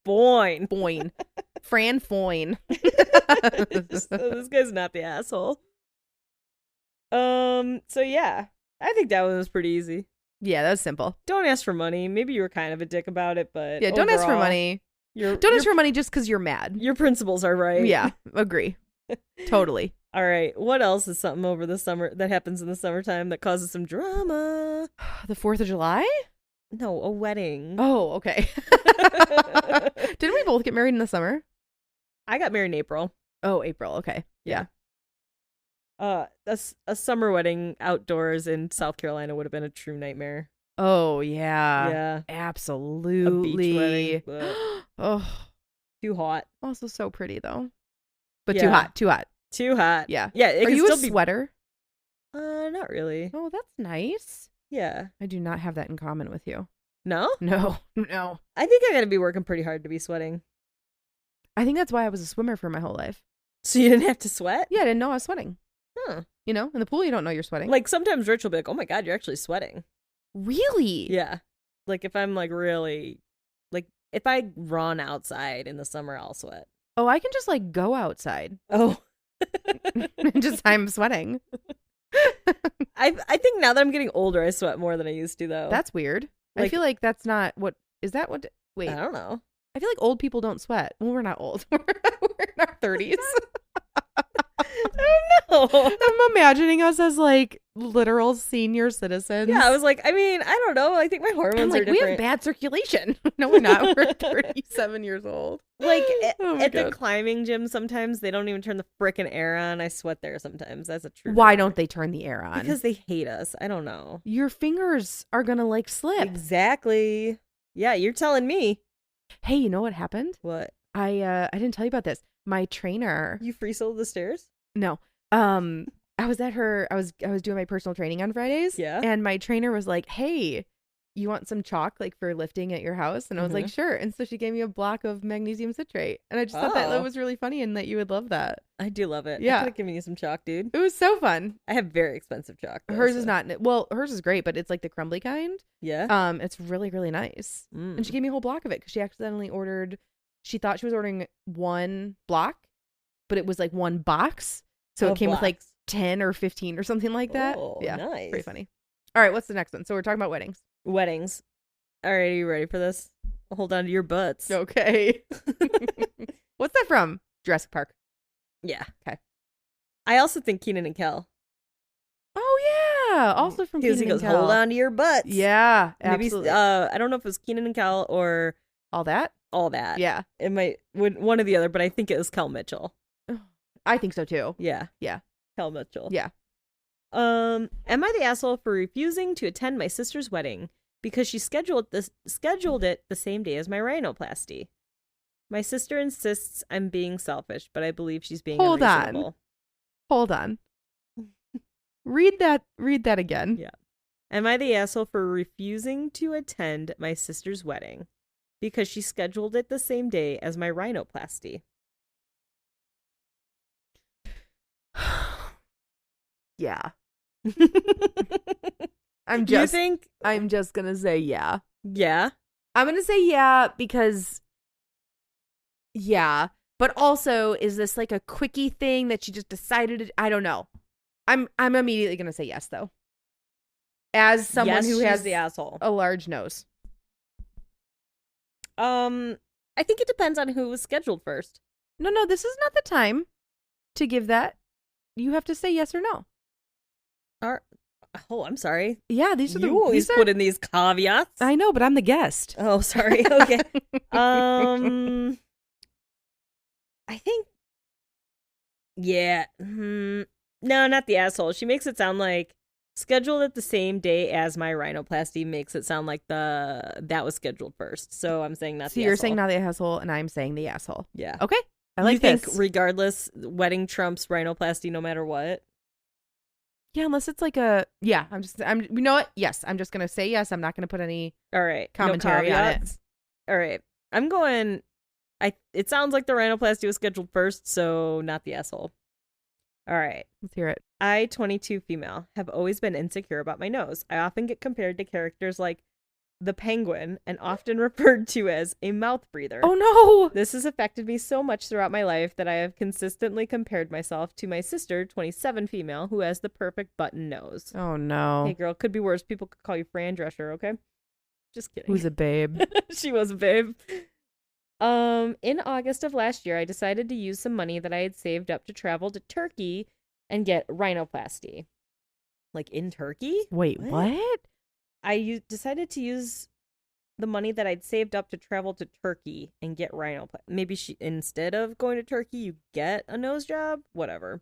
Foyne. Foyne. Fran Foyne. So this guy's not the asshole. So yeah, I think that one was pretty easy. Yeah, that was simple. Don't ask for money. Maybe you were kind of a dick about it, but Yeah, don't ask for money. Don't ask for money just because you're mad. Your principles are right. Yeah, agree. Totally. All right. What else is something over the summer that happens in the summertime that causes some drama? The 4th of July? No, a wedding. Oh, okay. Didn't we both get married in the summer? I got married in April. Oh, April. Okay. Yeah. A summer wedding outdoors in South Carolina would have been a true nightmare. Oh, yeah. Yeah. Absolutely. A beach wedding. But Oh, too hot. also so pretty though. But Yeah. too hot. Too hot. Too hot. Yeah. Yeah. It Are can you still a be. sweater? Not really. Oh, that's nice. Yeah. I do not have that in common with you. No? No. No. I think I gotta be working pretty hard to be sweating. I think that's why I was a swimmer for my whole life. So you didn't have to sweat? Yeah, I didn't know I was sweating. Huh. You know, in the pool, you don't know you're sweating. Like sometimes Rich will be like, oh my God, you're actually sweating. Really? Yeah. Like if I'm like really, like if I run outside in the summer, I'll sweat. Oh, I can just like go outside. Oh. Just I'm sweating. I think now that I'm getting older, I sweat more than I used to though. That's weird. I Like- feel like that's not what is that what wait. I don't know. I feel like old people don't sweat. Well, we're not old. We're in our 30s. I don't know. I'm imagining us as like literal senior citizens. Yeah, I was like, I mean, I don't know. I think my I'm hormones like, are we have different. bad circulation. No, we're not. We're 37 years old. Like Oh my at the God. climbing gym, sometimes they don't even turn the frickin' air on. I sweat there sometimes. That's a true. Why rumor. don't they turn the air on? Because they hate us. I don't know. your fingers are gonna like slip. Exactly. Yeah, you're telling me. Hey, you know what happened? What? I didn't tell you about this. My trainer. You free solo the stairs? No. I was at her. I was doing my personal training on Fridays. Yeah. And my trainer was like, "Hey, you want some chalk like for lifting at your house?" And I was like, "Sure." And so she gave me a block of magnesium citrate, and I just thought that Oh. was really funny and that you would love that. I do love it. Yeah. I could have given you some chalk, dude. It was so fun. I have very expensive chalk. Though, Hers so- is not. Well, hers is great, but it's like the crumbly kind. Yeah. It's really really nice. Mm. And she gave me a whole block of it because she accidentally ordered. She thought she was ordering one block, but it was like one box. So Oh, it came with like blocks. 10 or 15 or something like that. Oh, Yeah, nice. pretty funny. All right, what's the next one? So we're talking about weddings. Weddings. All right, are you ready for this? Hold on to your butts. Okay. What's that from? Jurassic Park. Yeah. Okay. I also think Keenan and Kel. Oh yeah, also from Because Kenan he goes, and Kel. hold on to your butts. Yeah, Maybe. absolutely. I don't know if it was Keenan and Kel or All that. all that. Yeah, It might one or the other, but I think it was Kel Mitchell. I think so too. Yeah. Yeah. Kel Mitchell. Yeah. Am I the asshole for refusing to attend my sister's wedding because she scheduled it the same day as my rhinoplasty? My sister insists I'm being selfish, but I believe she's being Hold on. unreasonable. Hold on. Read that again. Yeah. Am I the asshole for refusing to attend my sister's wedding because she scheduled it the same day as my rhinoplasty? Yeah. You I'm just think? I'm just gonna say yeah. Yeah. I'm gonna say yeah because yeah, but also is this like a quickie thing that she just decided to, I don't know. I'm immediately gonna say yes though. As someone Yes, who she's has the asshole. a large nose. I think it depends on who was scheduled first. No, this is not the time to give that. You have to say yes or no. Oh, I'm sorry. Yeah, these are the You always these are, put in these caveats. I know, but I'm the guest. Oh, sorry. Okay. I think. Yeah. No, not the asshole. She makes it sound like scheduled at the same day as my rhinoplasty makes it sound like that was scheduled first. So I'm saying not So the you're asshole. saying not the asshole, and I'm saying the asshole. Yeah. Okay, I like you think this. regardless, wedding trumps rhinoplasty no matter what? Yeah, unless it's like a yeah. I'm you know what? Yes, I'm just gonna say yes. I'm not gonna put any All right. commentary no on it. caveats? All right. I'm going. It sounds like the rhinoplasty was scheduled first, so not the asshole. All right. Let's hear it. I, 22 female, have always been insecure about my nose. I often get compared to characters like the penguin, and often referred to as a mouth breather. Oh no. This has affected me so much throughout my life that I have consistently compared myself to my sister, 27 female, who has the perfect button nose. Oh no. Hey girl, could be worse. People could call you Fran Drescher, okay? Just kidding. Who's a babe? She was a babe. In August of last year, I decided to use some money that I had saved up to travel to Turkey and get rhinoplasty. Like in Turkey? Wait, what? I decided to use the money that I'd saved up to travel to Turkey and get rhinoplasty. Maybe instead of going to Turkey, you get a nose job? Whatever.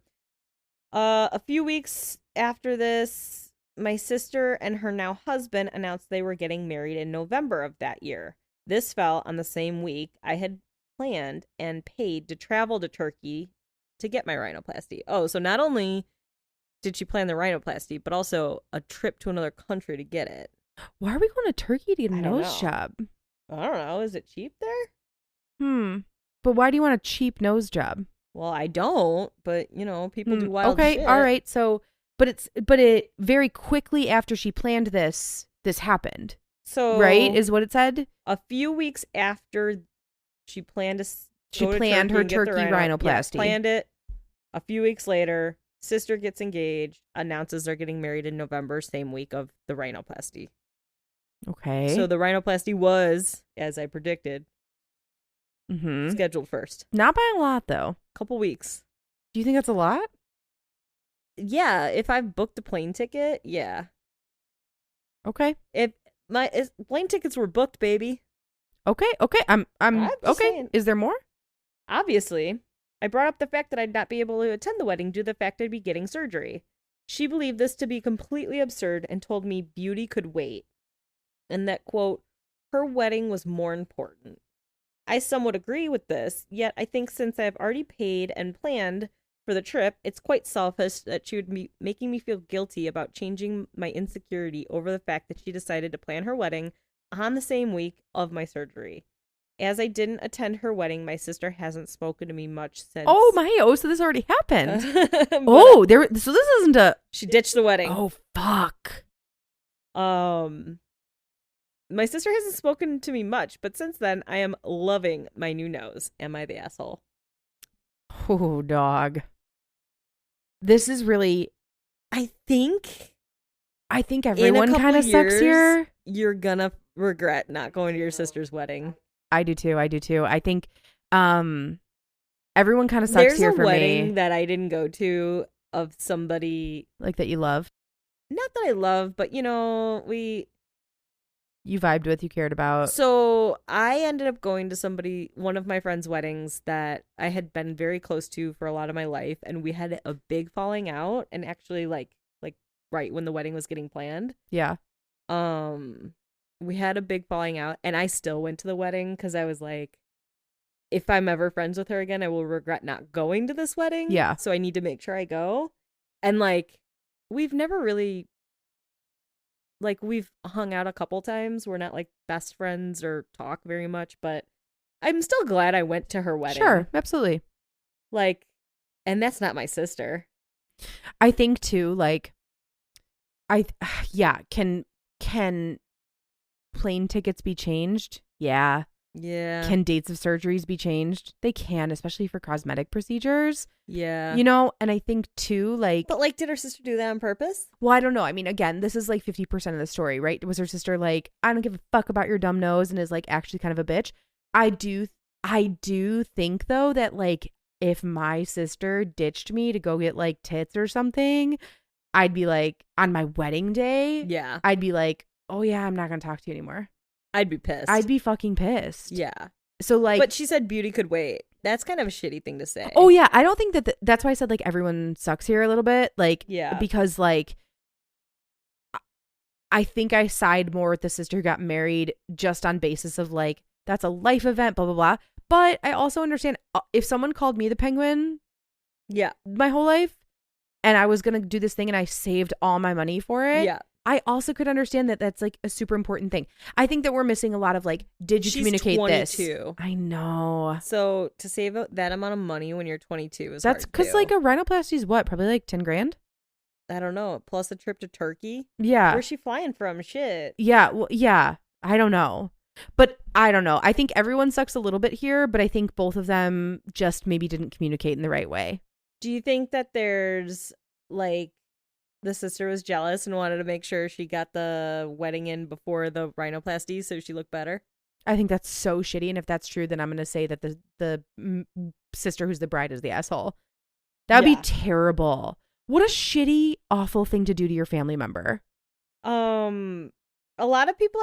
A few weeks after this, my sister and her now husband announced they were getting married in November of that year. This fell on the same week I had planned and paid to travel to Turkey to get my rhinoplasty. Oh, so not only did she plan the rhinoplasty, but also a trip to another country to get it. Why are we going to Turkey to get a I don't nose know. job? I don't know. Is it cheap there? But why do you want a cheap nose job? Well, I don't, but people do wild okay, shit. all right. So, but it very quickly after she planned this happened. So, right, is what it said. A few weeks after she planned her Turkey rhinoplasty. Planned it. A few weeks later, sister gets engaged, announces they're getting married in November, same week of the rhinoplasty. Okay. So the rhinoplasty was, as I predicted, scheduled first. Not by a lot, though. Couple weeks. Do you think that's a lot? Yeah, if I've booked a plane ticket, yeah. Okay. If plane tickets were booked, baby. Okay. I'm just okay. saying. Is there more? Obviously, I brought up the fact that I'd not be able to attend the wedding due to the fact I'd be getting surgery. She believed this to be completely absurd and told me beauty could wait. And that, quote, her wedding was more important. I somewhat agree with this, yet I think since I've already paid and planned for the trip, it's quite selfish that she would be making me feel guilty about changing my insecurity over the fact that she decided to plan her wedding on the same week of my surgery. As I didn't attend her wedding, my sister hasn't spoken to me much since. Oh, so this already happened. So this isn't a... She ditched the wedding. Oh, fuck. My sister hasn't spoken to me much, but since then, I am loving my new nose. Am I the asshole? Oh, dog. This is really... I think everyone kind of sucks here. You're gonna regret not going to your sister's wedding. I do too. I think everyone kind of sucks There's here for me. There's a wedding that I didn't go to of somebody... Like that you love? Not that I love, but you vibed with, you cared about. So I ended up going to one of my friends' weddings that I had been very close to for a lot of my life. And we had a big falling out, and actually like right when the wedding was getting planned. Yeah. We had a big falling out, and I still went to the wedding because I was like, if I'm ever friends with her again, I will regret not going to this wedding. Yeah. So I need to make sure I go. And we've never really, we've hung out a couple times. We're not best friends or talk very much, but I'm still glad I went to her wedding. Sure, absolutely. And that's not my sister. I think too, can plane tickets be changed? Yeah. Yeah. Can dates of surgeries be changed? They can, especially for cosmetic procedures. Yeah. And I think too, But did her sister do that on purpose? Well, I don't know. I mean, again, this is 50% of the story, right? Was her sister I don't give a fuck about your dumb nose, and is actually kind of a bitch? I do think though that if my sister ditched me to go get tits or something, I'd be on my wedding day. Yeah. I'd be oh yeah, I'm not going to talk to you anymore. I'd be pissed. I'd be fucking pissed. Yeah. So but she said beauty could wait. That's kind of a shitty thing to say. Oh yeah, I don't think that's why I said everyone sucks here a little bit. Yeah. Because I think I side more with the sister who got married just on basis of that's a life event, blah blah blah. But I also understand if someone called me the penguin, yeah, my whole life, and I was gonna do this thing and I saved all my money for it. Yeah. I also could understand that that's a super important thing. I think that we're missing a lot of did you communicate 22. this? I know. So to save that amount of money when you're 22 is that's because a rhinoplasty is what, probably 10 grand. I don't know. Plus a trip to Turkey. Yeah. Where's she flying from? Shit. Yeah. Well, yeah. I don't know. But I don't know. I think everyone sucks a little bit here, but I think both of them just maybe didn't communicate in the right way. Do you think that there's like the sister was jealous and wanted to make sure she got the wedding in before the rhinoplasty so she looked better? I think that's so shitty. And if that's true, then I'm going to say that the sister who's the bride is the asshole. That would be terrible. What a shitty, awful thing to do to your family member. A lot of people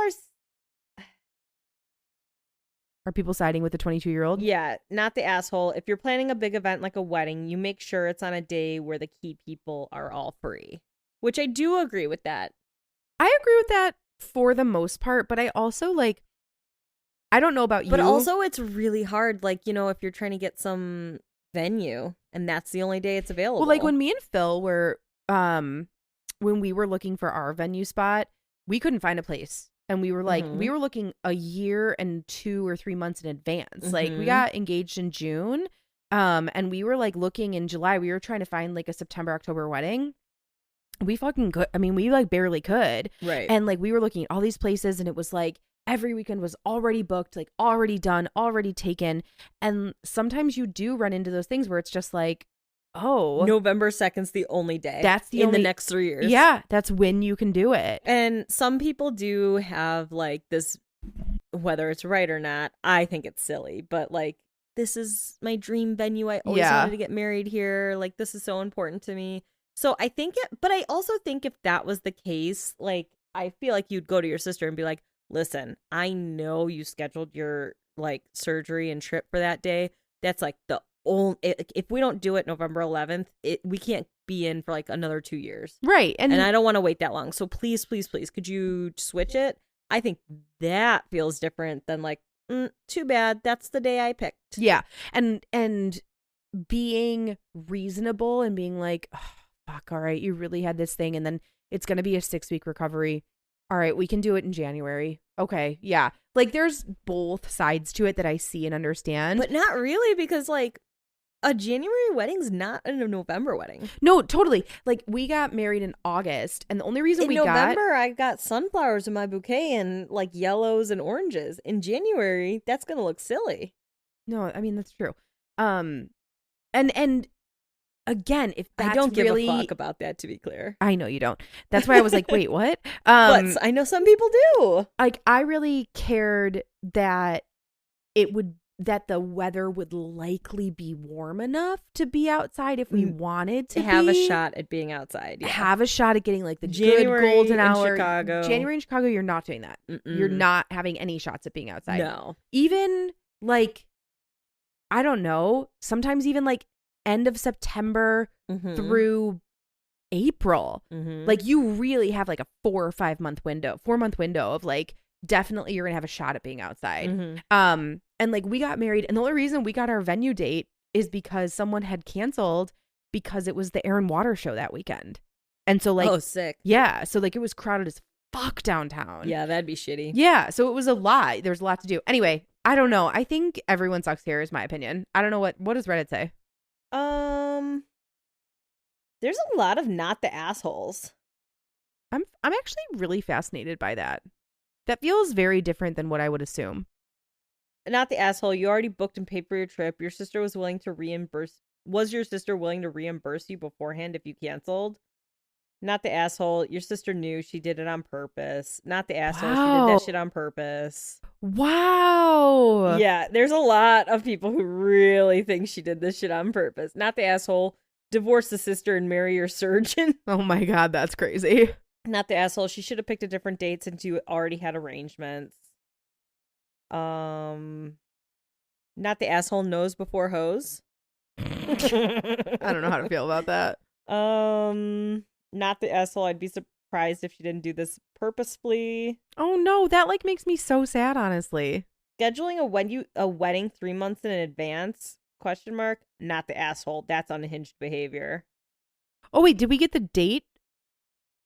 are people siding with the 22-year-old? Yeah, not the asshole. If you're planning a big event like a wedding, you make sure it's on a day where the key people are all free, which I do agree with that. I agree with that for the most part, but I also like, I don't know about you. But also it's really hard, like, you know, if you're trying to get some venue and that's the only day it's available. Well, like when me and Phil were, when we were looking for our venue spot, we couldn't find a place. And we were like, we were looking a year and 2 or 3 months in advance. Like we got engaged in June. And we were like looking in July. We were trying to find like a September, October wedding. We fucking could. I mean, we like barely could. Right. And like we were looking at all these places and it was like every weekend was already booked, like already done, already taken. And sometimes you do run into those things where it's just like, oh, November 2nd's the only day. That's the in only, the next 3 years. Yeah, that's when you can do it. And some people do have like this, whether it's right or not, I think it's silly, but like, this is my dream venue. I always wanted to get married here. Like, this is so important to me. So I think but I also think if that was the case, like, I feel like you'd go to your sister and be like, listen, I know you scheduled your like surgery and trip for that day. That's like the only, if we don't do it November 11th, we can't be in for like another 2 years. Right. And I don't want to wait that long. So please, please, please, could you switch it? I think that feels different than like, too bad. That's the day I picked. Yeah. And being reasonable and being like, oh, fuck, all right, you really had this thing. And then it's going to be a 6-week recovery. All right, we can do it in January. Okay. Yeah. Like there's both sides to it that I see and understand. But not really, because like a January wedding's not a November wedding. No, totally. Like we got married in August and the only reason in November, I got sunflowers in my bouquet and like yellows and oranges. In January, that's going to look silly. No, I mean, that's true. And again, if that's I don't give really... a fuck about that, to be clear. I know you don't. That's why I was like, wait, what? But I know some people do. Like, I really cared that that the weather would likely be warm enough to be outside if we wanted to have a shot at being outside. Yeah. Have a shot at getting like the January good golden hour. Chicago. January in Chicago, you're not doing that. You're not having any shots at being outside. No. Even like, I don't know, sometimes even like end of September through April. Like you really have like a 4 or 5 month window, 4-month window of like, definitely you're gonna have a shot at being outside. And like we got married and the only reason we got our venue date is because someone had canceled because it was the Air and Water show that weekend. And so like, oh, sick. Yeah. So like it was crowded as fuck downtown. Yeah, that'd be shitty. Yeah. So it was a lot. There's a lot to do. Anyway, I don't know. I think everyone sucks here is my opinion. I don't know what does Reddit say? There's a lot of not the assholes. I'm actually really fascinated by that. That feels very different than what I would assume. Not the asshole. You already booked and paid for your trip. Your sister was willing to reimburse. Was your sister willing to reimburse you beforehand if you canceled? Not the asshole. Your sister knew she did it on purpose. Not the asshole. Wow. She did that shit on purpose. Wow. Yeah, there's a lot of people who really think she did this shit on purpose. Not the asshole. Divorce the sister and marry your surgeon. Oh my God, that's crazy. Not the asshole. She should have picked a different date since you already had arrangements. Not the asshole knows before hose. I don't know how to feel about that. Not the asshole. I'd be surprised if she didn't do this purposefully. Oh no, that like makes me so sad, honestly. Scheduling a wedding 3 months in advance? ? Not the asshole. That's unhinged behavior. Oh wait, did we get the date?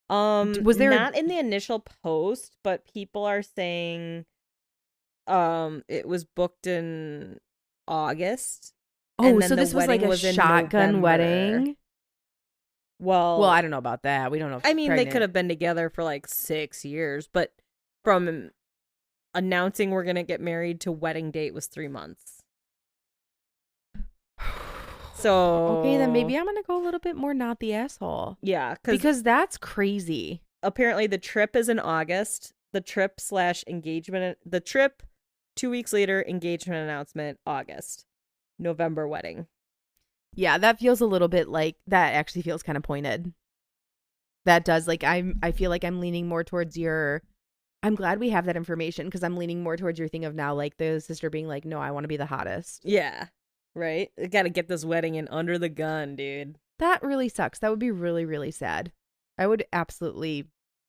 Was there not in the initial post, but people are saying it was booked in August. Oh, so this was like a shotgun wedding? Well, I don't know about that. We don't know if I mean, pregnant. They could have been together for like 6 years, but from announcing we're gonna get married to wedding date was 3 months. So okay, then maybe I'm gonna go a little bit more not the asshole. Yeah, because that's crazy. Apparently the trip is in August. The trip/engagement. The trip 2 weeks later, engagement announcement, August. November wedding. Yeah, that feels a little bit like that. Actually feels kind of pointed. That does, like, I feel like I'm leaning more towards your. I'm glad we have that information because I'm leaning more towards your thing of now, like the sister being like, no, I want to be the hottest. Yeah, right. I gotta get this wedding in under the gun, dude. That really sucks. That would be really, really sad. I would absolutely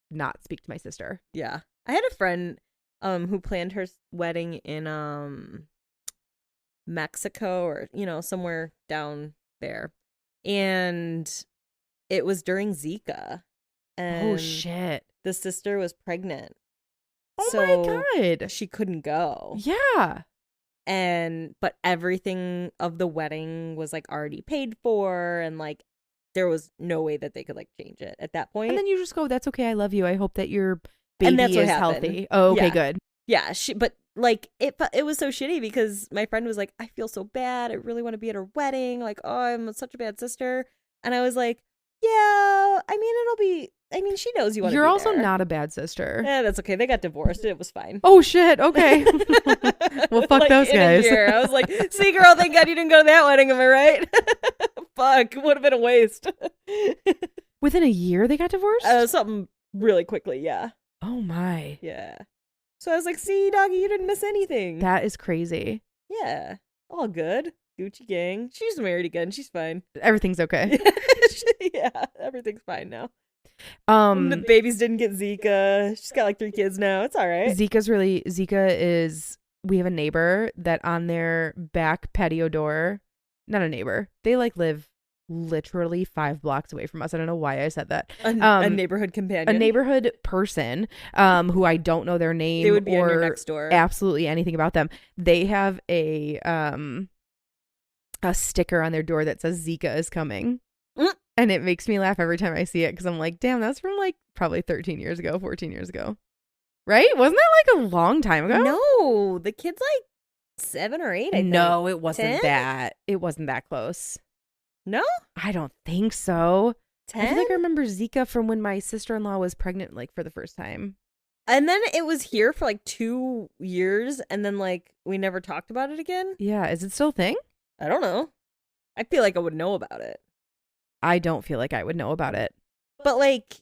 not speak to my sister. Yeah, I had a friend, who planned her wedding in Mexico or somewhere down there, and it was during Zika. And oh shit! The sister was pregnant. Oh so my god! She couldn't go. Yeah. But everything of the wedding was like already paid for, and like there was no way that they could like change it at that point. And then you just go, "That's okay. I love you. I hope that your baby is healthy." Oh, okay, good. Yeah, but like it was so shitty because my friend was like, "I feel so bad. I really want to be at her wedding. Like, oh, I'm such a bad sister." And I was like, "Yeah, I mean, she knows you want to be You're also there. not a bad sister." Yeah, that's okay. They got divorced. It was fine. Oh shit. Okay. Well, fuck like, those guys. I was like, "See, girl, thank God you didn't go to that wedding. Am I right?" Fuck, would have been a waste. Within a year, they got divorced. Something really quickly. Yeah. Oh my. Yeah. So I was like, "See, doggy, you didn't miss anything." That is crazy. Yeah. All good. Gucci gang. She's married again. She's fine. Everything's okay. Yeah, everything's fine now. The babies didn't get Zika. She's got like 3 kids now. It's all right. Zika is, we have a neighbor that on their back patio door, not a neighbor, they like live literally 5 blocks away from us. I don't know why I said that. A neighborhood companion. A neighborhood person who I don't know their name they would be or on your next door. Absolutely anything about them. They have a sticker on their door that says Zika is coming. And it makes me laugh every time I see it because I'm like, damn, that's from like probably 13 years ago, 14 years ago. Right? Wasn't that like a long time ago? No, the kid's like 7 or 8, I think. No, it wasn't 10? that. It wasn't that close. No? I don't think so. 10? I feel like I remember Zika from when my sister-in-law was pregnant like for the first time. And then it was here for like 2 years and then like we never talked about it again. Yeah, is it still a thing? I don't know. I feel like I would know about it. I don't feel like I would know about it. But like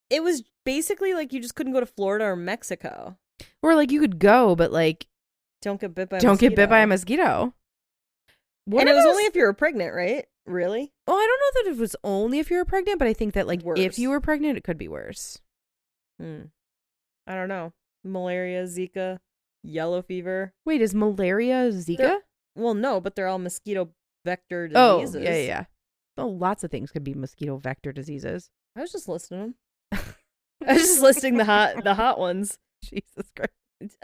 it was basically like you just couldn't go to Florida or Mexico. Or like you could go, but like don't get bit by a mosquito. And it was only if you were pregnant, right? Really? Oh, I don't know that it was only if you were pregnant, but I think that like worse. If you were pregnant, it could be worse. I don't know. Malaria, Zika, yellow fever. Wait, is malaria Zika? Well, no, but they're all mosquito vector diseases. Oh, yeah. Well, lots of things could be mosquito vector diseases. I was just listing them. I was just listing the hot ones. Jesus Christ.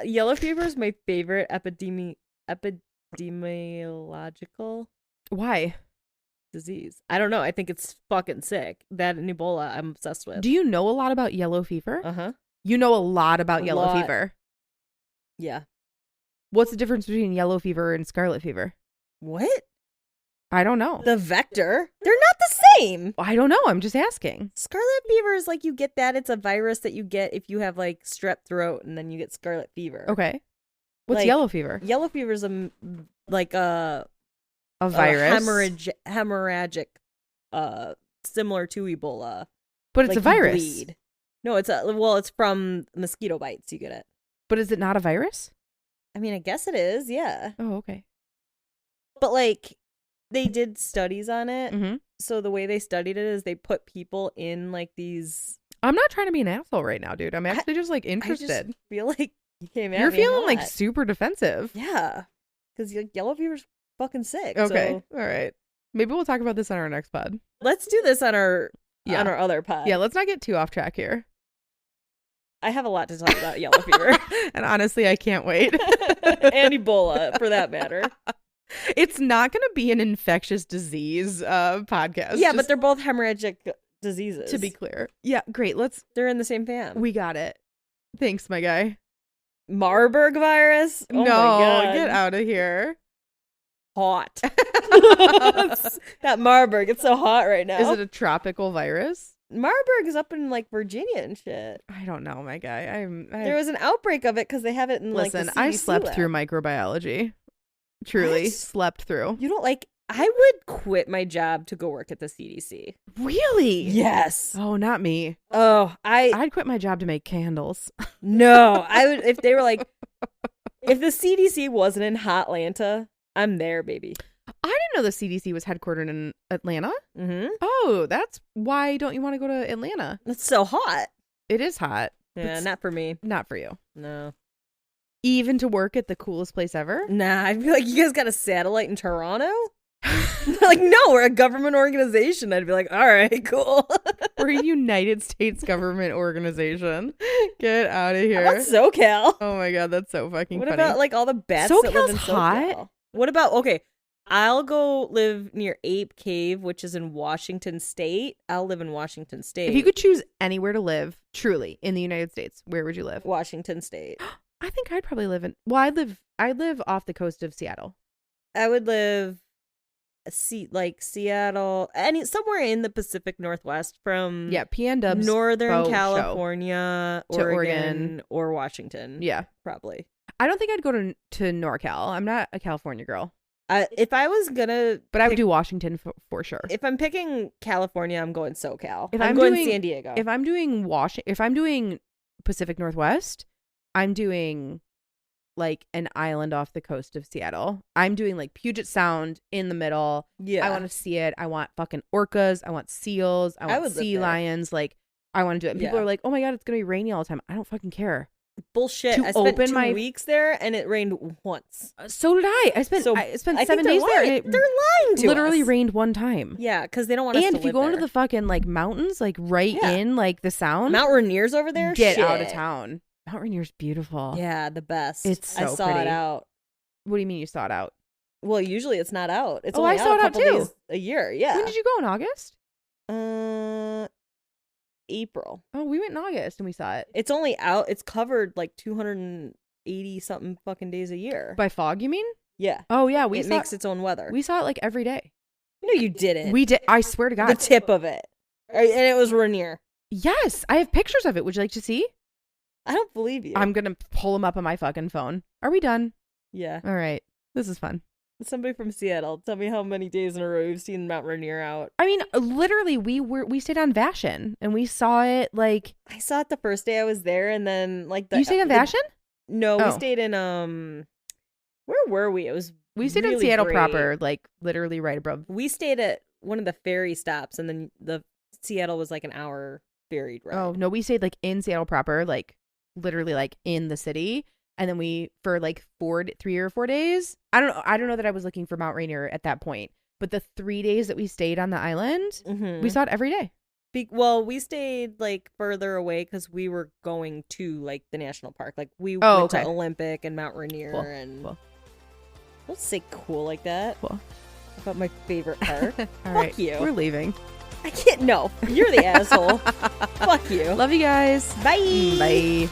Yellow fever is my favorite epidemiological Why? disease. I don't know. I think it's fucking sick. That and Ebola, I'm obsessed with. Do you know a lot about yellow fever? Uh-huh. You know a lot about yellow fever. Yeah. What's the difference between yellow fever and scarlet fever? What? I don't know. The vector? They're not the same. I don't know. I'm just asking. Scarlet fever is like you get that. It's a virus that you get if you have like strep throat and then you get scarlet fever. Okay. What's like, yellow fever? Yellow fever is a virus. Hemorrhagic, similar to Ebola. But it's like a virus. Bleed. No, it's from mosquito bites. You get it. But is it not a virus? I mean, I guess it is. Yeah. Oh, okay. But like, they did studies on it. Mm-hmm. So the way they studied it is they put people in like these. I'm not trying to be an asshole right now, dude. I'm actually just like interested. I just feel like you came at You're me feeling hot. like super defensive. Yeah, because like, yellow fever's fucking sick. Okay, so. All right. Maybe we'll talk about this on our next pod. Let's do this on our other pod. Yeah, let's not get too off track here. I have a lot to talk about yellow fever, and honestly, I can't wait. And Ebola, for that matter. It's not going to be an infectious disease podcast. Yeah, but they're both hemorrhagic diseases. To be clear. Yeah, great. They're in the same fam. We got it. Thanks, my guy. Marburg virus? Oh no, my God. get out of here. Hot. That Marburg, it's so hot right now. Is it a tropical virus? Marburg is up in like Virginia and shit. I don't know, my guy. There was an outbreak of it because they have it in like the Listen, CDC I slept lab. through microbiology. Truly What? slept through. You don't like. I would quit my job to go work at the CDC. Really? Yes. Oh, not me. Oh, I'd quit my job to make candles. no. I would if they were like, if the CDC wasn't in Hotlanta, I'm there, baby. I didn't know the CDC was headquartered in Atlanta. Mm-hmm. Oh, that's why don't you want to go to Atlanta? It's so hot. It is hot. Yeah, It's not for me. not for you. No. Even to work at the coolest place ever? Nah, I feel like you guys got a satellite in Toronto? Like, no, we're a government organization. I'd be like, all right, cool. We're a United States government organization. Get out of How here. about SoCal? Oh my God, that's so fucking What funny. about like all the bats that live in SoCal's SoCal? hot. What about, okay, I'll go live near Ape Cave, which is in Washington State. I'll live in Washington State. If you could choose anywhere to live, truly, in the United States, where would you live? Washington State. I think I'd probably live in. Well, I live off the coast of Seattle. I would live like Seattle, somewhere in the Pacific Northwest from Yeah, PNW's Northern faux show. California, To Oregon. Oregon, or Washington. Yeah, Probably. I don't think I'd go to NorCal. I'm not a California girl, If I was gonna, but I would do Washington for sure. if I'm picking California, I'm going SoCal. If I'm I'm going doing- San Diego. If I'm doing Pacific Northwest, I'm doing like an island off the coast of Seattle. I'm doing like Puget Sound in the middle. yeah, I want to see it. I want fucking orcas. I want seals. I I want would live sea there. lions. Like, I want to do it. And people Yeah. are like, oh my God, it's going to be rainy all the time. I don't fucking care. bullshit. to I spent open 2 my- weeks there, and it rained once. So did I. I spent So, I spent I think 7 they're days there. lying. And it They're lying to literally us. rained one time. Yeah, because they don't want us And to if you live go into there. the fucking like mountains, like right Yeah. in like the sound, Mount Rainier's over there. get out of Shit. town. Mount Rainier's beautiful. Yeah, the best. It's I so saw it pretty. out. What do you mean you saw it out? Well, usually it's not out. It's Oh, only I saw out it a out couple too. days a year. Yeah. When did you go? In August? April. Oh, we went in August and we saw it. It's only out. It's covered like 280 something fucking days a year. By fog, you mean? Yeah. Oh yeah, It makes its own weather. we saw it like every day. No, you didn't. We did. I swear to God. the tip of it, and it was Rainier. Yes, I have pictures of it. Would you like to see? I don't believe you. I'm gonna pull them up on my fucking phone. Are we done? Yeah. All right. This is fun. Somebody from Seattle, tell me how many days in a row you've seen Mount Rainier out. I mean, literally, we stayed on Vashon and we saw it like. I saw it the first day I was there, and then like You stayed on Vashon? No, we Oh. stayed in Where were we? It was We stayed in really Seattle great. proper, like literally right above. We stayed at one of the ferry stops, and then the Seattle was like an hour ferried ride. Oh no, we stayed like in Seattle proper, like literally like in the city, and then we for like 3 or 4 days. I don't know that I was looking for Mount Rainier at that point, but the 3 days that we stayed on the island, Mhm. we saw it every day. Well, we stayed like further away because we were going to like the national park. Like we Oh, went okay. to Olympic and Mount Rainier, Cool, and cool. don't say cool like that. Cool. About my favorite park. All Fuck right, you. we're leaving. I can't. No, you're the asshole. Fuck you. Love you guys. Bye. Bye.